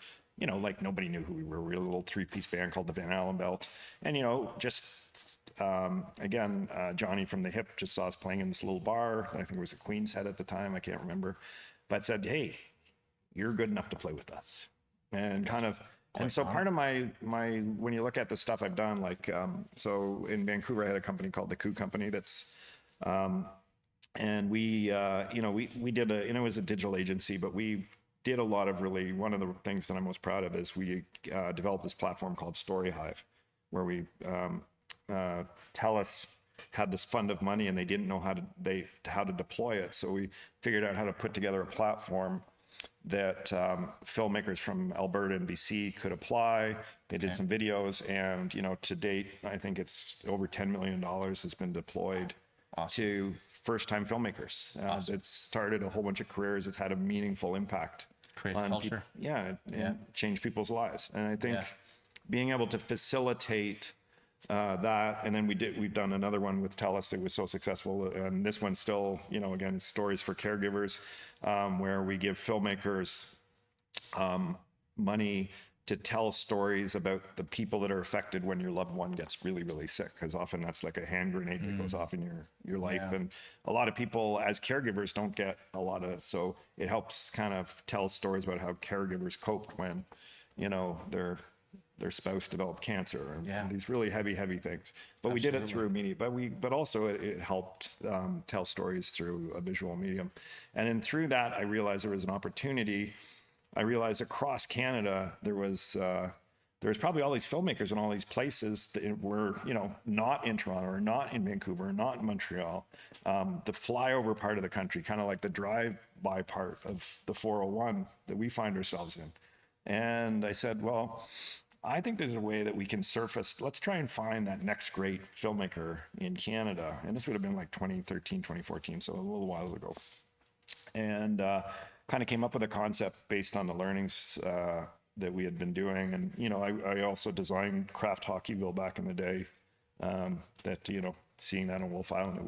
like nobody knew who we were. We were a little 3-piece band called the Van Allen Belt, and Johnny from the Hip just saw us playing in this little bar. I think it was a Queen's Head at the time, I can't remember, but said, hey, you're good enough to play with us. And kind of, and so part of my when you look at the stuff I've done, like so in Vancouver I had a company called the Coup Company that's and we did it was a digital agency, but we did a lot of really, one of the things that I'm most proud of is we developed this platform called Story Hive, where we TELUS had this fund of money and they didn't know how to deploy it, so we figured out how to put together a platform filmmakers from Alberta and BC could apply. They did some videos, and to date, I think it's over $10 million has been deployed to first-time filmmakers. It's started a whole bunch of careers. It's had a meaningful impact
Creates culture.
and changed people's lives. And I think being able to facilitate that, and then we've done another one with TELUS that was so successful, and this one's still, again, stories for caregivers, where we give filmmakers money to tell stories about the people that are affected when your loved one gets really, really sick, because often that's like a hand grenade that goes off in your life. And a lot of people as caregivers don't get a lot of, so it helps kind of tell stories about how caregivers coped when, their spouse developed cancer and these really heavy things. But we did it through media, but also it helped tell stories through a visual medium. And then through that, I realized there was an opportunity. I realized across Canada, there was probably all these filmmakers in all these places that were, not in Toronto or not in Vancouver, or not in Montreal, the flyover part of the country, kind of like the drive-by part of the 401 that we find ourselves in. And I said, well, I think there's a way that we can surface, let's try and find that next great filmmaker in Canada. And this would have been like 2013, 2014, so a little while ago. And kind of came up with a concept based on the learnings that we had been doing. And, I also designed craft hockey wheel back in the day, that, seeing that on Wolf Island,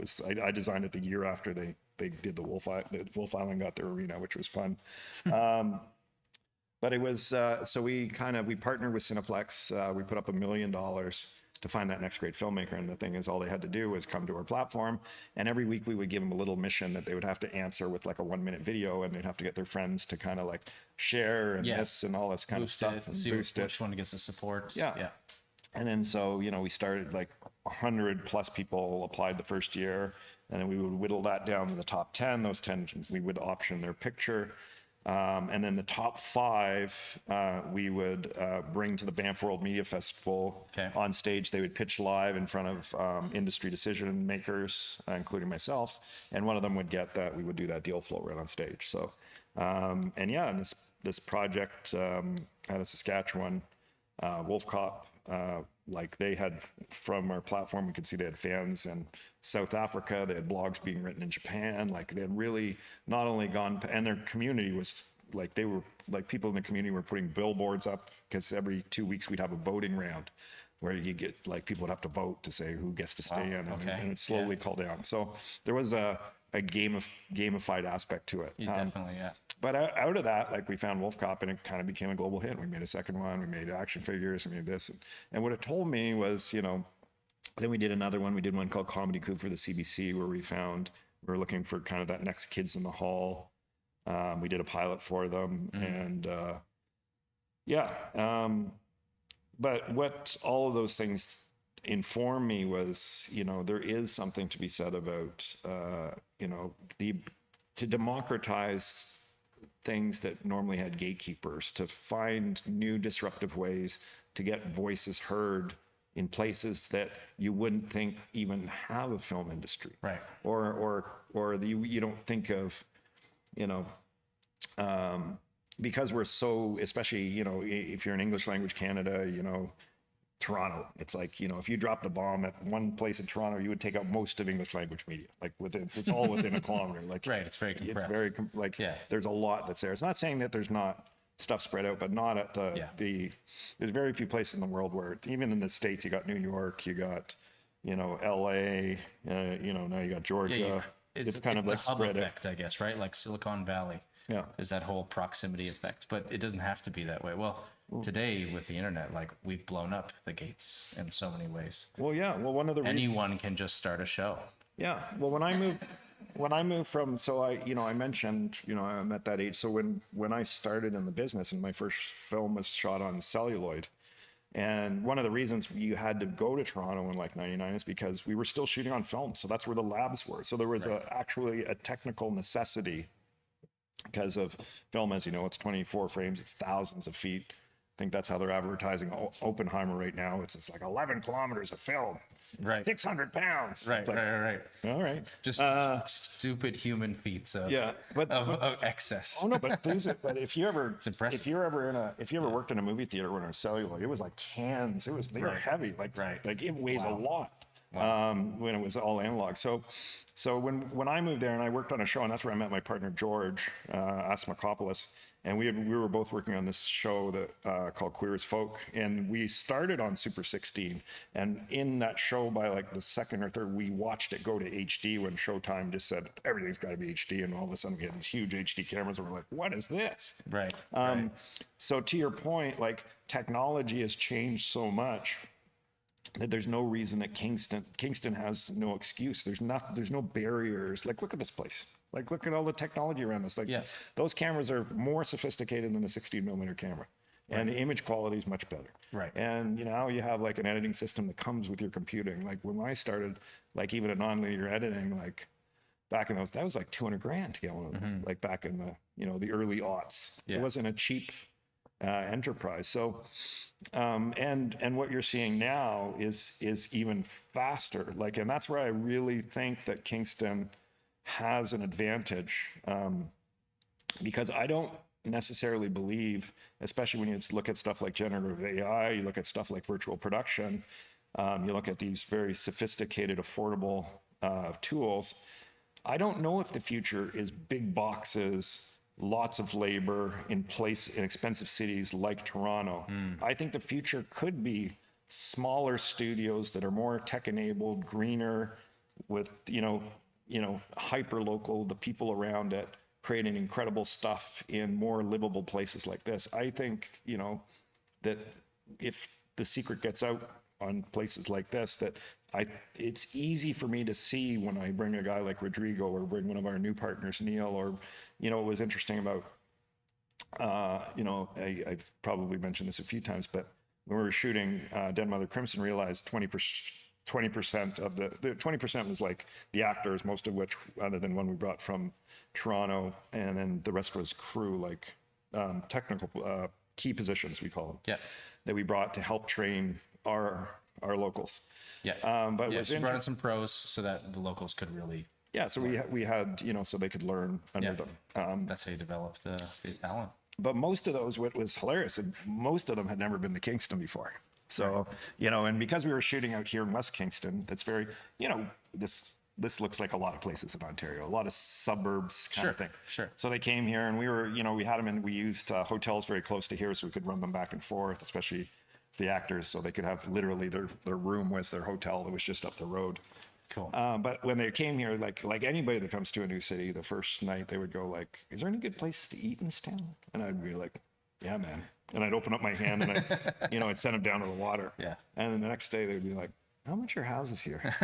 I designed it the year after they did the Wolf Island got their arena, which was fun. But it was, so we partnered with Cineplex. We put up $1 million to find that next great filmmaker. And the thing is, all they had to do was come to our platform. And every week we would give them a little mission that they would have to answer with like a 1-minute video, and they'd have to get their friends to kind of like share and this and all this kind of stuff.
And see which one gets the support.
Yeah. And then so, we started like 100 plus people applied the first year. And then we would whittle that down to the top 10. Those 10, we would option their picture. And then the top 5, we would bring to the Banff World Media Festival. On stage. They would pitch live in front of industry decision makers, including myself. And one of them would get that. We would do that deal flow right on stage. So, and this project out of Saskatchewan, Wolf Cop, like they had, from our platform, we could see they had fans in South Africa. They had blogs being written in Japan. Like they had really not only gone, and their community was like, they were like, people in the community were putting billboards up, because every 2 weeks we'd have a voting round where you get like, people would have to vote to say who gets to stay in, and it slowly called down. So there was a gamified aspect to it.
Definitely.
But out of that, like we found Wolf Cop, and it kind of became a global hit. We made a second one, we made action figures, we made this. And what it told me was, then we did another one. We did one called Comedy Coup for the CBC, where we were looking for kind of that next Kids in the Hall. We did a pilot for them. And but what all of those things informed me was, there is something to be said about, to democratize things that normally had gatekeepers, to find new disruptive ways to get voices heard in places that you wouldn't think even have a film industry,
right?
Or you don't think of, because we're so, especially if you're in English language Canada, Toronto, it's like, if you dropped a bomb at one place in Toronto, you would take out most of English language media, like it's all within a kilometer. Like,
right, it's very compressed.
There's a lot that's there. It's not saying that there's not stuff spread out, but not at there's very few places in the world where, even in the States, you got New York, you got, LA, now you got Georgia. It's kind of like
the hub
spread
effect,
out.
I guess, right? Like Silicon Valley. Yeah. There's that whole proximity effect, but it doesn't have to be that way. Well, today with the internet, like we've blown up the gates in so many ways.
Well, yeah. Well, one of the
anyone can just start a show.
Yeah. Well, when I moved from, so I mentioned, I'm at that age. So when I started in the business, and my first film was shot on celluloid, and one of the reasons you had to go to Toronto in like '99 is because we were still shooting on film. So that's where the labs were. So there was actually a technical necessity, because of film, as you know, it's 24 frames, it's thousands of feet. think that's how they're advertising Oppenheimer right now. It's like 11 kilometers of film,
Right.
600 pounds.
Right,
It's like,
right.
all right.
Just stupid human feats of,
Yeah,
of excess.
Oh no, but if you ever
impressive.
if you ever worked in a movie theater when it was cellular, it was like cans. They were heavy, like it weighs a lot. When it was all analog. So when I moved there and I worked on a show, and that's where I met my partner George Asmakopoulos, and we were both working on this show that called Queer as Folk, and we started on Super 16, and in that show by like the second or third, we watched it go to HD when Showtime just said everything's got to be HD, and all of a sudden we had these huge HD cameras, and we're like, what is this?
Right.
So to your point, like technology has changed so much that there's no reason that Kingston has no excuse. There's no barriers. Like, look at this place. Like, look at all the technology around us. Like, those cameras are more sophisticated than a 16mm camera, and the image quality is much better.
Right.
And now you have like an editing system that comes with your computing. Like when I started, like even a nonlinear editing, like back in those, that was like 200 grand to get one of those. Like back in the the early aughts. It wasn't a cheap enterprise. So, and what you're seeing now is even faster. Like, and that's where I really think that Kingston has an advantage, because I don't necessarily believe, especially when you look at stuff like generative AI, you look at stuff like virtual production, you look at these very sophisticated, affordable tools. I don't know if the future is big boxes, lots of labor in expensive cities like Toronto. I think the future could be smaller studios that are more tech-enabled, greener, with hyper local, the people around it creating incredible stuff in more livable places like this. I think that if the secret gets out on places like this, that it's easy for me to see when I bring a guy like Rodrigo or bring one of our new partners, Neil, or it was interesting about I've probably mentioned this a few times, but when we were shooting Dead Mother Crimson, realized 20% of the 20% was like the actors, most of which, other than one we brought from Toronto, and then the rest was crew, like technical key positions, we call them, that we brought to help train our locals. But
so you brought in some pros so that the locals could really.
So we had so they could learn under them.
That's how you develop the talent.
But most of those, what was hilarious, and most of them had never been to Kingston before. So, and because we were shooting out here in West Kingston, that's very, this looks like a lot of places in Ontario, a lot of suburbs kind of thing. So they came here, and we were, we had them, and we used hotels very close to here so we could run them back and forth, especially the actors, so they could have literally their room was their hotel that was just up the road.
Cool.
But when they came here, like anybody that comes to a new city, the first night they would go like, "Is there any good place to eat in this town?" And I'd be like, "Yeah, man." And I'd open up my hand and I'd send them down to the water. And then the next day they'd be like, "How much are houses here?"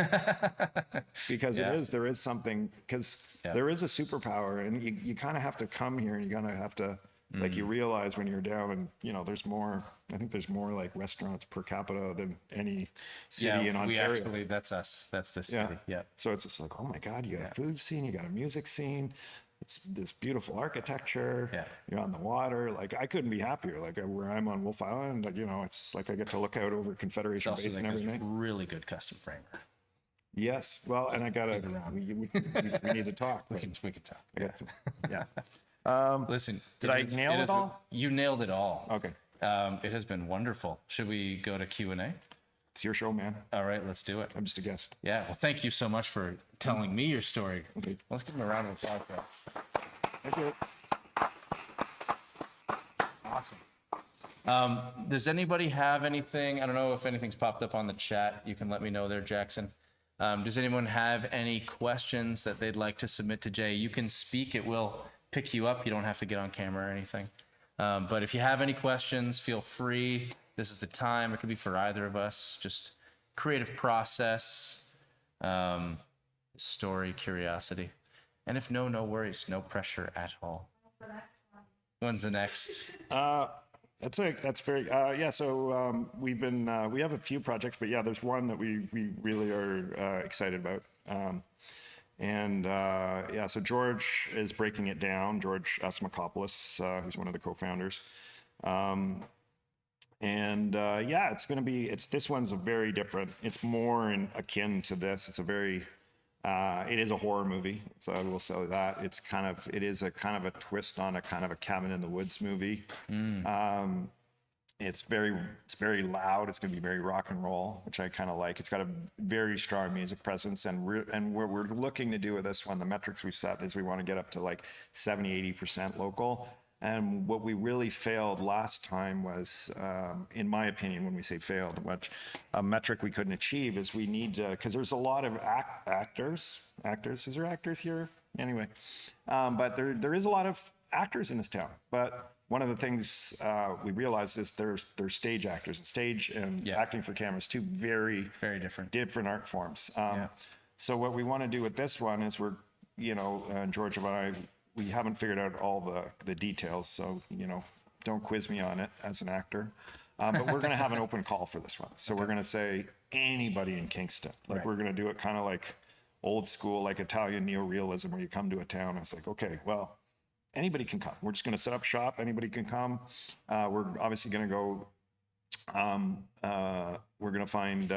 Because there is something, because there is a superpower, and you kind of have to come here, and you kind of have to. Like you realize when you're down, and I think there's more like restaurants per capita than any city in Ontario.
That's us. That's the city.
So it's just like, oh my God, you got a food scene, you got a music scene. It's this beautiful architecture. You're on the water. Like I couldn't be happier. Like where I'm on Wolf Island, it's like I get to look out over Confederation Basin every night.
Really good custom framer.
Yes. Well, and I gotta. We need to talk.
We can talk.
Yeah.
Listen,
did I nail it all?
You nailed it all.
Okay.
It has been wonderful. Should we go to Q&A?
It's your show, man.
All right, let's do it.
I'm just a guest.
Yeah. Well, thank you so much for telling me your story.
Okay.
Let's give him a round of applause for that.
Thank you.
Awesome. Does anybody have anything? I don't know if anything's popped up on the chat. You can let me know there, Jackson. Does anyone have any questions that they'd like to submit to Jay? You can speak. It will pick you up. You don't have to get on camera or anything. But if you have any questions, feel free. This is the time. It could be for either of us. Just creative process, story, curiosity. And if no worries. No pressure at all. When's the next?
That's very, So we have a few projects, but there's one that we really are excited about. So George is breaking it down. George Asmakopoulos, who's one of the co-founders. And yeah, this one's a very different, it's more akin to this. It's a very, it is a horror movie, so I will say that. It is a kind of a twist on a kind of a cabin in the woods movie. It's very loud. It's going to be very rock and roll, which I kind of like. It's got a very strong music presence, and what we're looking to do with this one, the metrics we've set is we want to get up to like 70-80% local. And what we really failed last time was, in my opinion, when we say failed, which a metric we couldn't achieve is we need to, because there's a lot of actors. Is there actors here? Anyway, but there is a lot of actors in this town. But one of the things we realized is there's stage actors, and stage and acting for camera is two very different art forms. So what we want to do with this one is George and I, we haven't figured out all the details, so don't quiz me on it as an actor. But we're going to have an open call for this one. So we're going to say anybody in Kingston. Like we're going to do it kind of like old school, like Italian neorealism, where you come to a town and it's like, okay, well, anybody can come. We're just going to set up shop. Anybody can come. We're obviously going to go. We're going to find.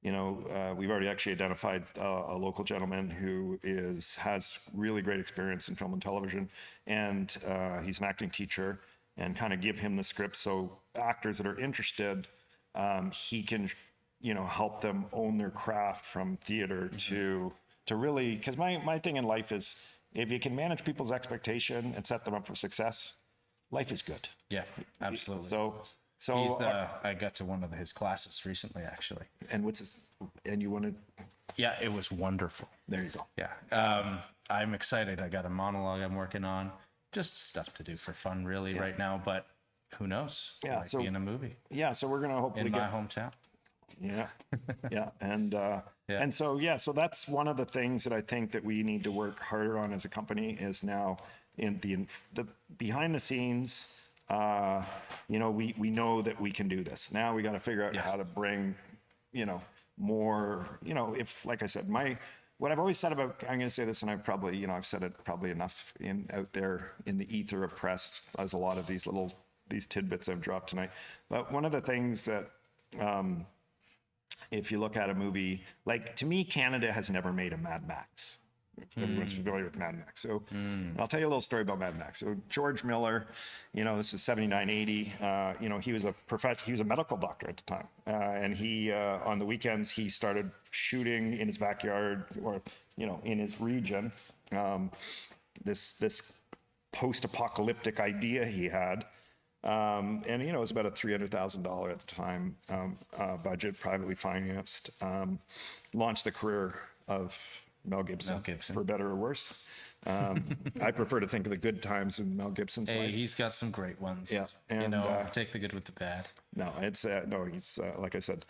We've already actually identified a local gentleman who has really great experience in film and television, and he's an acting teacher. And kind of give him the script so actors that are interested, he can, help them own their craft from theater to really. Because my thing in life is, if you can manage people's expectation and set them up for success, life is good.
Yeah, absolutely.
So
I got to one of his classes recently, actually.
And you wanted?
Yeah, it was wonderful.
There you go.
Yeah, I'm excited. I got a monologue I'm working on, just stuff to do for fun, really, right now. But who knows?
Yeah,
might be in a movie.
Yeah, so we're gonna hopefully
in my hometown.
Yeah, yeah, and so that's one of the things that I think that we need to work harder on as a company is now in the behind the scenes. We know that we can do this. Now we got to figure out how to bring, more. If, like I said, what I've always said about, I'm going to say this, and I've probably, I've said it probably enough out there in the ether of press as a lot of these tidbits I've dropped tonight. But one of the things that, if you look at a movie, like, to me, Canada has never made a Mad Max. Everyone's familiar with Mad Max. So I'll tell you a little story about Mad Max. So George Miller, this is 79, 80. He was a medical doctor at the time. And he, on the weekends, he started shooting in his backyard or, in his region, this post-apocalyptic idea he had. And it was about a $300,000 at the time budget, privately financed. Launched the career of Mel Gibson, for better or worse. I prefer to think of the good times in Mel Gibson's life.
He's got some great ones.
Yeah, and
take the good with the bad.
No, he's like I said,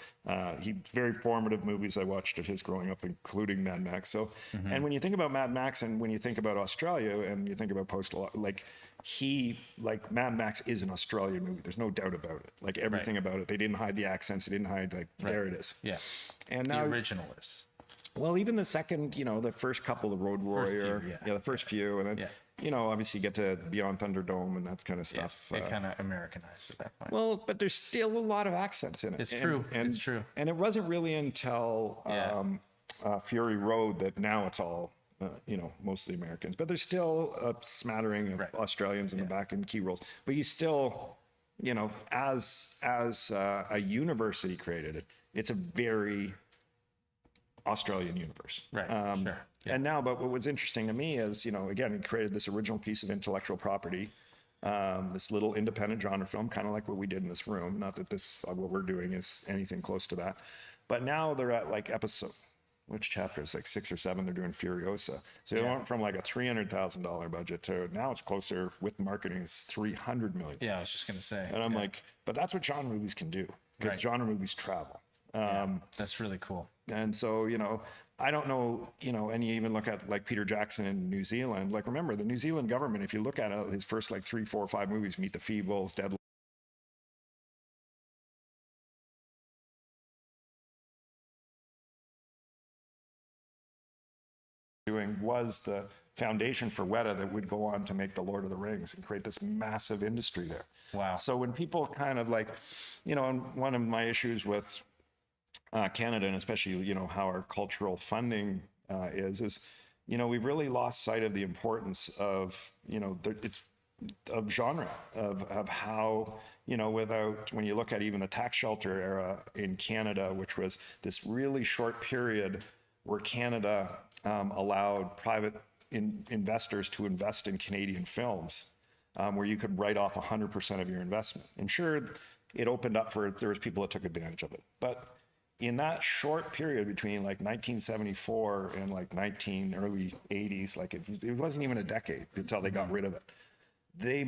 he very formative movies I watched of his growing up, including Mad Max. So, and when you think about Mad Max, and when you think about Australia, and you think about Mad Max is an Australian movie. There's no doubt about it. Like everything about it, they didn't hide the accents. They didn't hide there it is.
Yeah,
and now
the original is.
Well, even the second, the first couple of Road Warrior, the first few, and then, obviously you get to Beyond Thunderdome and that kind of stuff.
It kind of Americanized at that point.
Well, but there's still a lot of accents in it.
It's true. It's true.
And it wasn't really until Fury Road that now it's all, mostly Americans. But there's still a smattering of Australians in the back in key roles. But you still, as a university created it, it's a very Australian universe.
Right. Sure. Yeah.
And now, but what was interesting to me is, again, he created this original piece of intellectual property, this little independent genre film, kind of like what we did in this room. Not that what we're doing is anything close to that. But now they're at like which chapter is like 6 or 7, they're doing Furiosa. So they went from like a $300,000 budget to now it's closer with marketing, it's $300 million.
Yeah, I was just going to say.
And I'm like, but that's what genre movies can do, because genre movies travel.
That's really cool.
And so, I don't know, and you even look at like Peter Jackson in New Zealand. Like, remember, the New Zealand government, if you look at it, his first like 3, 4, 5 movies, Meet the Feebles, Dead doing was the foundation for Weta that would go on to make the Lord of the Rings and create this massive industry there.
Wow.
So when people kind of like, and one of my issues with Canada, and especially, how our cultural funding is, we've really lost sight of the importance of, of genre, of how, when you look at even the tax shelter era in Canada, which was this really short period where Canada allowed private investors to invest in Canadian films, where you could write off 100% of your investment. And sure, it opened up there was people that took advantage of it. But in that short period between like 1974 and like early 80s, like it wasn't even a decade until they got rid of it. They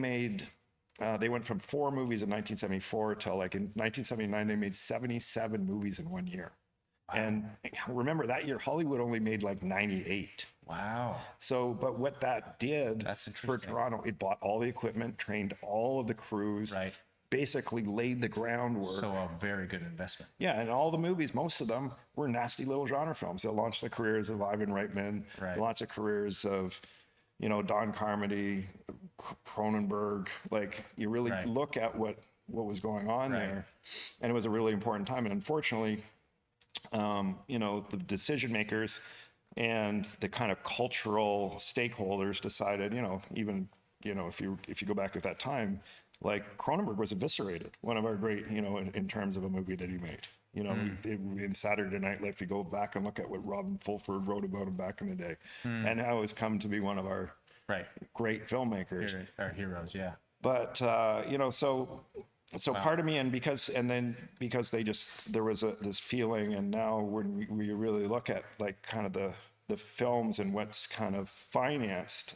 went from 4 movies in 1974 till like in 1979, they made 77 movies in 1 year. Wow. And remember that year, Hollywood only made like 98.
Wow.
So, but what that did for Toronto, it bought all the equipment, trained all of the crews, right, basically laid the groundwork.
So a very good investment.
Yeah, and all the movies, most of them were nasty little genre films that launched the careers of Ivan Reitman, right, launched the careers of, Don Carmody, Cronenberg. Like, you really right, look at what was going on right there, and it was a really important time. And unfortunately, the decision makers and the kind of cultural stakeholders decided, even, if you go back at that time, like Cronenberg was eviscerated, one of our great, in terms of a movie that he made. In Saturday Night Live, if you go back and look at what Robin Fulford wrote about him back in the day, and how he's come to be one of our right great filmmakers,
our heroes, yeah.
But so wow, part of me, and because there was this feeling, and now when we really look at like kind of the films and what's kind of financed,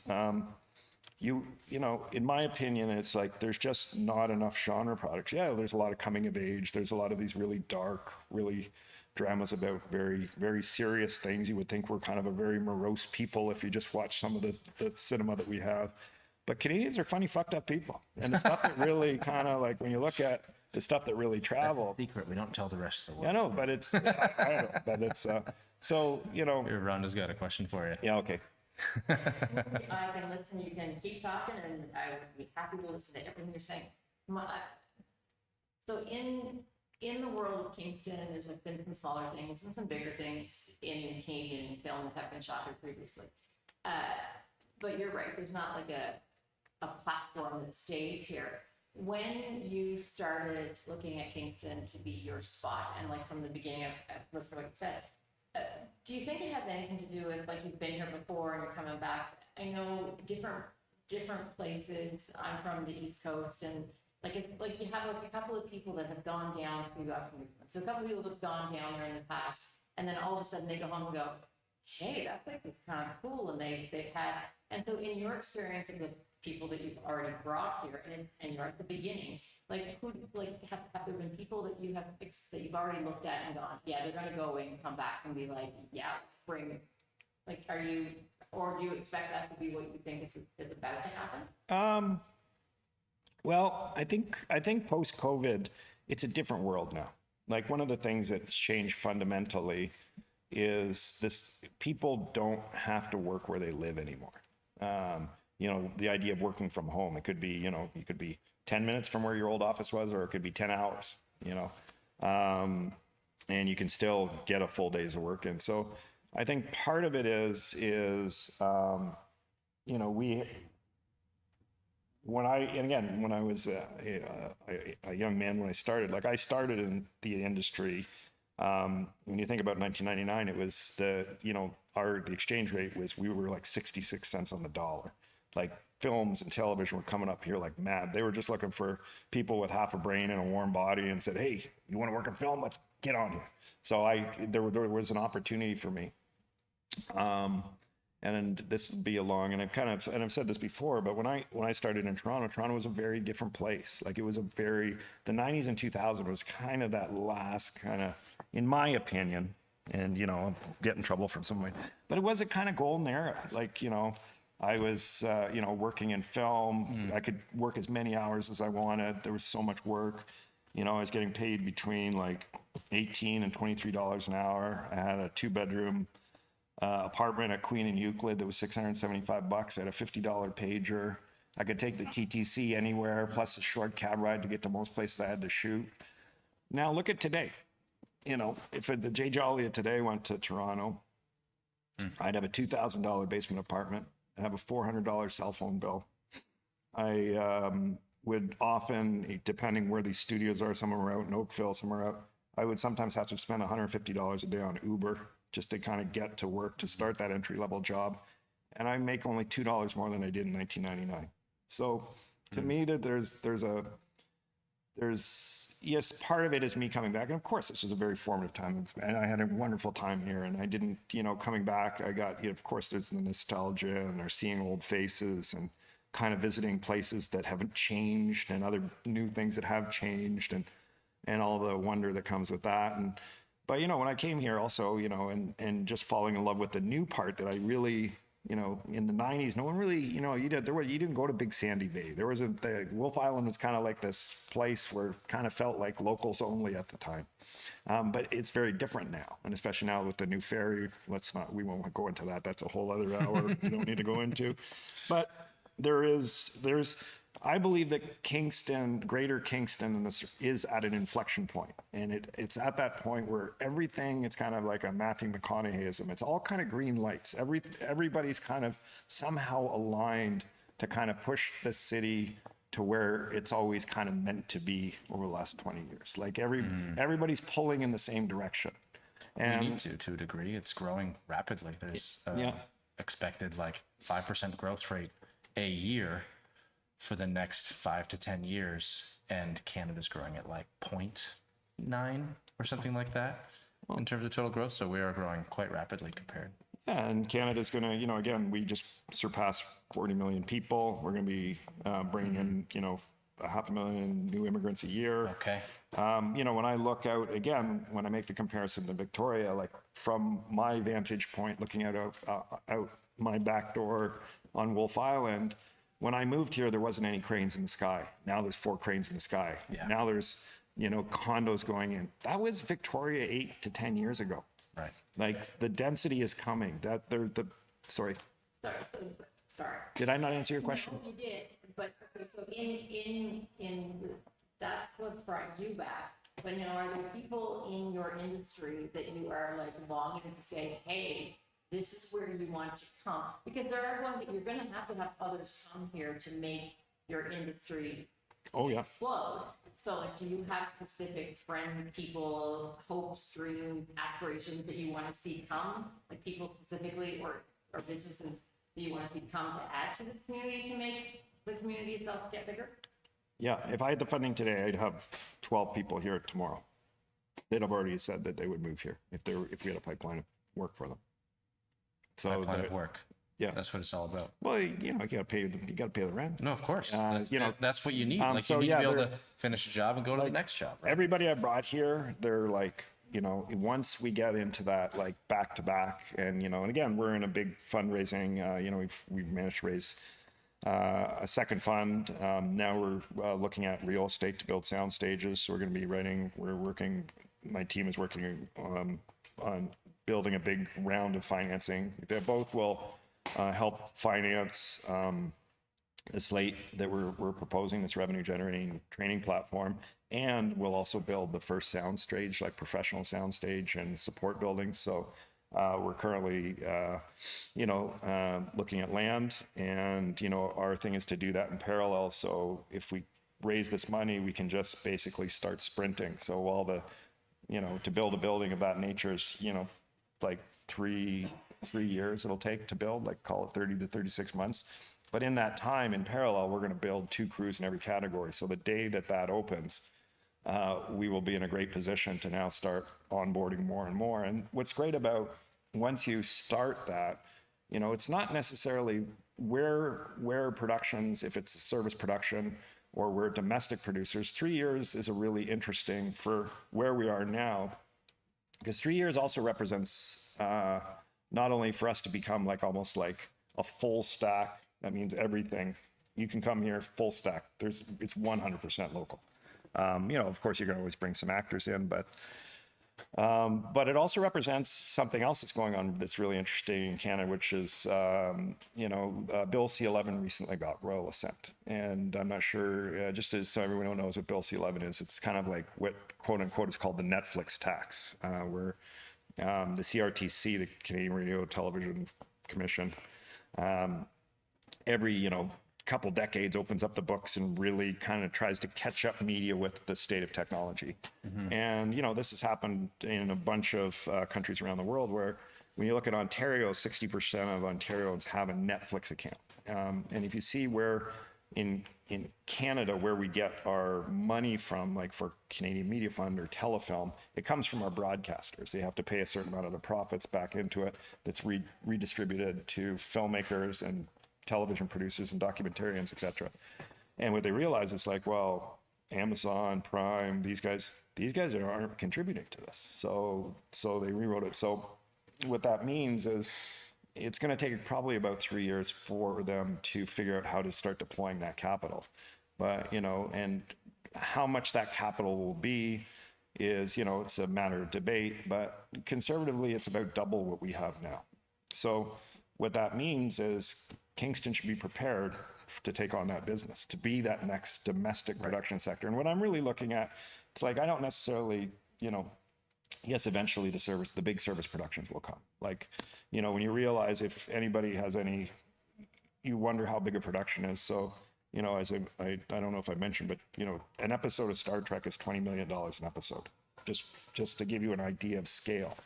in my opinion, it's like there's just not enough genre products. Yeah, there's a lot of coming of age. There's a lot of these really dark, really dramas about very, very serious things. You would think we're kind of a very morose people if you just watch some of the cinema that we have. But Canadians are funny, fucked up people. And the stuff that really kind of like, when you look at the stuff that really travel.
That's a secret. We don't tell the rest of the world.
I know, but it's, I don't know, but it's, so,
Here, Rhonda's got a question for you.
Yeah, okay.
I can listen, you can keep talking, and I would be happy to listen to everything you're saying. So in the world of Kingston, there's like been some smaller things and some bigger things in Canadian film that have been shot here previously. But you're right, there's not like a platform that stays here. When you started looking at Kingston to be your spot, and like from the beginning of listening to what you said, do you think it has anything to do with, like, you've been here before and you're coming back? I know different places. I'm from the East Coast, and like it's like you have like a couple of people that have gone down to so a couple of people have gone down there in the past, and then all of a sudden they go home and go, hey, that place was kind of cool, and they've had. And so in your experience of the people that you've already brought here, and you're at the beginning, like have there been people that you've already looked at and gone, yeah, they're going to go away and come back and be like, yeah, let's bring, like, or do you expect that to be what you think is about to happen?
Well, I think post-COVID, it's a different world now. Like, one of the things that's changed fundamentally is this: people don't have to work where they live anymore. The idea of working from home, it could be, you could be 10 minutes from where your old office was, or it could be 10 hours, and you can still get a full day's of work in. So I think part of it is when I was a young man, when I started in the industry, when you think about 1999, it was the exchange rate was, we were like 66 cents on the dollar. Like, films and television were coming up here like mad. They were just looking for people with half a brain and a warm body, and said, hey, you want to work in film? Let's get on here. So there was an opportunity for me. And this would be and I've said this before, but when I started in Toronto was a very different place. Like, it was the 90s and 2000 was kind of that last kind of, in my opinion, and I'll get in trouble from somebody, but it was a kind of golden era. Like, I was, working in film. I could work as many hours as I wanted. There was so much work. I was getting paid between like $18 and $23 an hour. I had a 2-bedroom apartment at Queen and Euclid that was $675. I had a $50 pager. I could take the TTC anywhere, plus a short cab ride to get to most places I had to shoot. Now look at today. You know, if the J. Joly today went to Toronto, I'd have a $2,000 basement apartment. I'd have a $400 cell phone bill. I would often, depending where these studios are, some are out in Oakville, some are out, I would sometimes have to spend $150 a day on Uber just to kind of get to work to start that entry level job. And I make only $2 more than I did in 1999. So to me, that yes, part of it is me coming back. And of course, this was a very formative time. And I had a wonderful time here. And I didn't, you know, coming back, I got, you know, of course, there's the nostalgia and they're seeing old faces and kind of visiting places that haven't changed and other new things that have changed and all the wonder that comes with that. But, you know, when I came here also, you know, and just falling in love with the new part that I really, you know, in the 90s, no one really, you know, you didn't go to Big Sandy Bay. There was Wolf Island was kind of like this place where it kind of felt like locals only at the time. But it's very different now. And especially now with the new ferry, we won't go into that. That's a whole other hour we don't need to go into. But I believe that Kingston, greater Kingston, is at an inflection point. And it's at that point where everything, it's kind of like a Matthew McConaugheyism. It's all kind of green lights. Everybody's kind of somehow aligned to kind of push the city to where it's always kind of meant to be over the last 20 years. Like everybody's pulling in the same direction. And
we need to a degree. It's growing rapidly. There's expected like 5% growth rate a year for the next 5 to 10 years, and Canada's growing at like 0.9 or something like that in terms of total growth. So we are growing quite rapidly compared.
Yeah, and Canada's going to, you know, again, we just surpassed 40 million people. We're going to be bringing in, you know, 500,000 new immigrants a year.
Okay.
You know, when I look out, again, when I make the comparison to Victoria, like from my vantage point, looking out my back door on Wolf Island, when I moved here, there wasn't any cranes in the sky. Now there's 4 cranes in the sky. Yeah. Now there's, you know, condos going in. That was Victoria 8 to 10 years ago.
Right.
Like the density is coming. Sorry.
Sorry.
Did I not answer your question?
No, you did. But okay, so in that's what brought you back. But now, are there people in your industry that you are like longing to say, hey, this is where you want to come? Because there are ones that you're going to have others come here to make your industry explode. So like, do you have specific friends, people, hopes, dreams, aspirations that you want to see come? Like people specifically or businesses that you want to see come to add to this community to make the community itself get bigger?
Yeah, if I had the funding today, I'd have 12 people here tomorrow. They'd have already said that they would move here if we had a pipeline of work for them. So
Pipeline of work.
Yeah,
that's what it's all about.
Well, you know, you got to pay the rent.
No, of course.
You know,
that's what you need. Like
so
you need to be able
they're-
to finish a job and go to the next job. Right?
Everybody I brought here, they're like, you know, once we get into that like back to back, and you know, and again, we're in a big fundraising. You know, we've managed to raise a second fund. Now we're looking at real estate to build sound stages. So we're going to be my team is working on building a big round of financing. They both will help finance the slate that we're proposing, this revenue generating training platform, and we'll also build the first sound stage, like professional sound stage and support buildings. So we're currently, looking at land, and, you know, our thing is to do that in parallel. So if we raise this money, we can just basically start sprinting. So while to build a building of that nature is, you know, like three years it'll take to build, like call it 30 to 36 months. But in that time, in parallel, we're going to build 2 crews in every category. So the day that opens, we will be in a great position to now start onboarding more and more. And what's great about once you start that, you know, it's not necessarily where productions, if it's a service production or we're domestic producers, 3 years is a really interesting for where we are now, because 3 years also represents not only for us to become like almost like a full stack. That means everything. You can come here full stack. It's 100% local. You know, of course, you're going to always bring some actors in, but But it also represents something else that's going on that's really interesting in Canada, which is, Bill C-11 recently got royal assent. And I'm not sure, just as so everyone knows what Bill C-11 is, it's kind of like what, quote unquote, is called the Netflix tax, where the CRTC, the Canadian Radio Television Commission, every, couple decades opens up the books and really kind of tries to catch up media with the state of technology. And, this has happened in a bunch of countries around the world where when you look at Ontario, 60% of Ontarians have a Netflix account. And if you see where in Canada, where we get our money from, like for Canadian Media Fund or Telefilm, it comes from our broadcasters. They have to pay a certain amount of the profits back into it that's redistributed to filmmakers and television producers and documentarians, etc. And what they realize is like, well, Amazon, Prime, these guys aren't contributing to this. So they rewrote it. So what that means is it's going to take probably about 3 years for them to figure out how to start deploying that capital. But, and how much that capital will be is, it's a matter of debate, but conservatively, it's about double what we have now. So what that means is Kingston should be prepared to take on that business, to be that next domestic production sector. And what I'm really looking at, it's like, I don't necessarily, yes, eventually the big service productions will come. Like, when you realize if anybody has any, you wonder how big a production is. So, as I don't know if I mentioned, but, an episode of Star Trek is $20 million an episode, just to give you an idea of scale.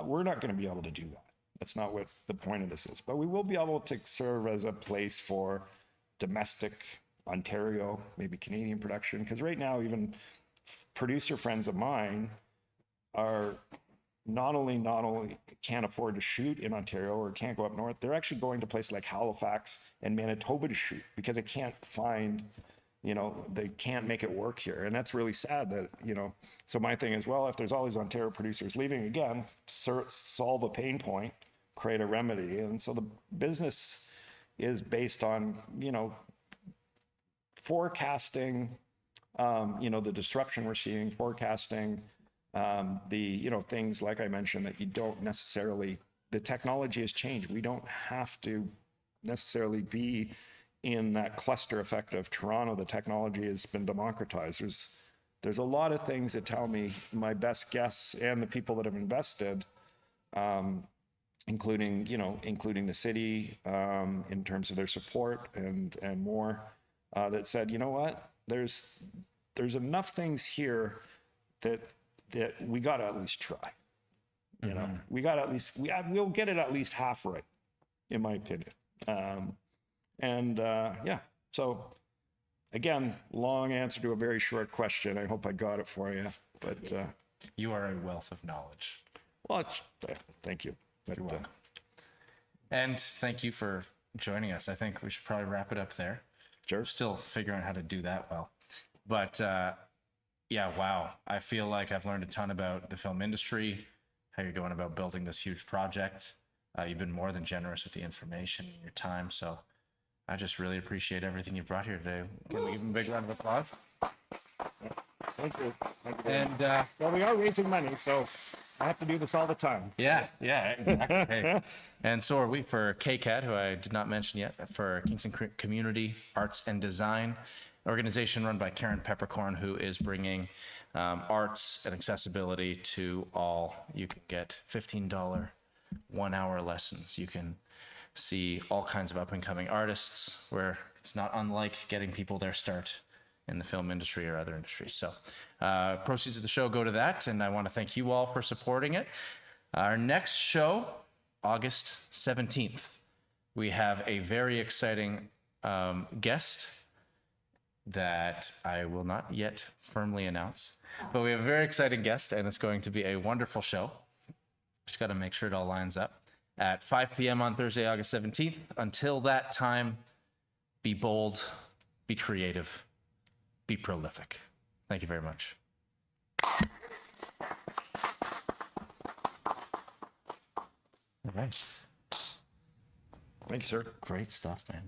We're not going to be able to do that. That's not what the point of this is. But we will be able to serve as a place for domestic Ontario, maybe Canadian production. Because right now, even producer friends of mine are not only can't afford to shoot in Ontario or can't go up north, they're actually going to places like Halifax and Manitoba to shoot because they can't find, they can't make it work here. And that's really sad that, so my thing is, well, if there's all these Ontario producers leaving again, solve a pain point, create a remedy. And so the business is based on, forecasting, the disruption we're seeing, forecasting, things like I mentioned that you don't necessarily, the technology has changed. We don't have to necessarily be in that cluster effect of Toronto. The technology has been democratized. There's a lot of things that tell me my best guess and the people that have invested, including the city, in terms of their support and more, that said, you know what, there's enough things here that we got to at least try. We got to at least, we'll get it at least half right, in my opinion. So again, long answer to a very short question. I hope I got it for you, but
You are a wealth of knowledge.
well, thank you. But,
And thank you for joining us. I think we should probably wrap it up there.
Sure.
We're still figuring out how to do that well. But wow. I feel like I've learned a ton about the film industry, how you're going about building this huge project. You've been more than generous with the information and your time. So I just really appreciate everything you brought here today. Can we give him a big round of applause?
Thank you.
And
Well, we are raising money, so I have to do this all the time.
yeah, exactly. Hey. And so are we for KCAD, who I did not mention yet, for Kingston Community Arts and Design, organization run by Karen Peppercorn, who is bringing arts and accessibility to all. You can get $15 1-hour lessons. You can see all kinds of up-and-coming artists, where it's not unlike getting people their start in the film industry or other industries. So proceeds of the show go to that, and I want to thank you all for supporting it. Our next show, August 17th, we have a very exciting guest that I will not yet firmly announce, but we have a very exciting guest, and it's going to be a wonderful show. Just got to make sure it all lines up. At 5 p.m. on Thursday, August 17th. Until that time, be bold, be creative, be prolific. Thank you very much. All right.
Thank you, sir.
Great stuff, man.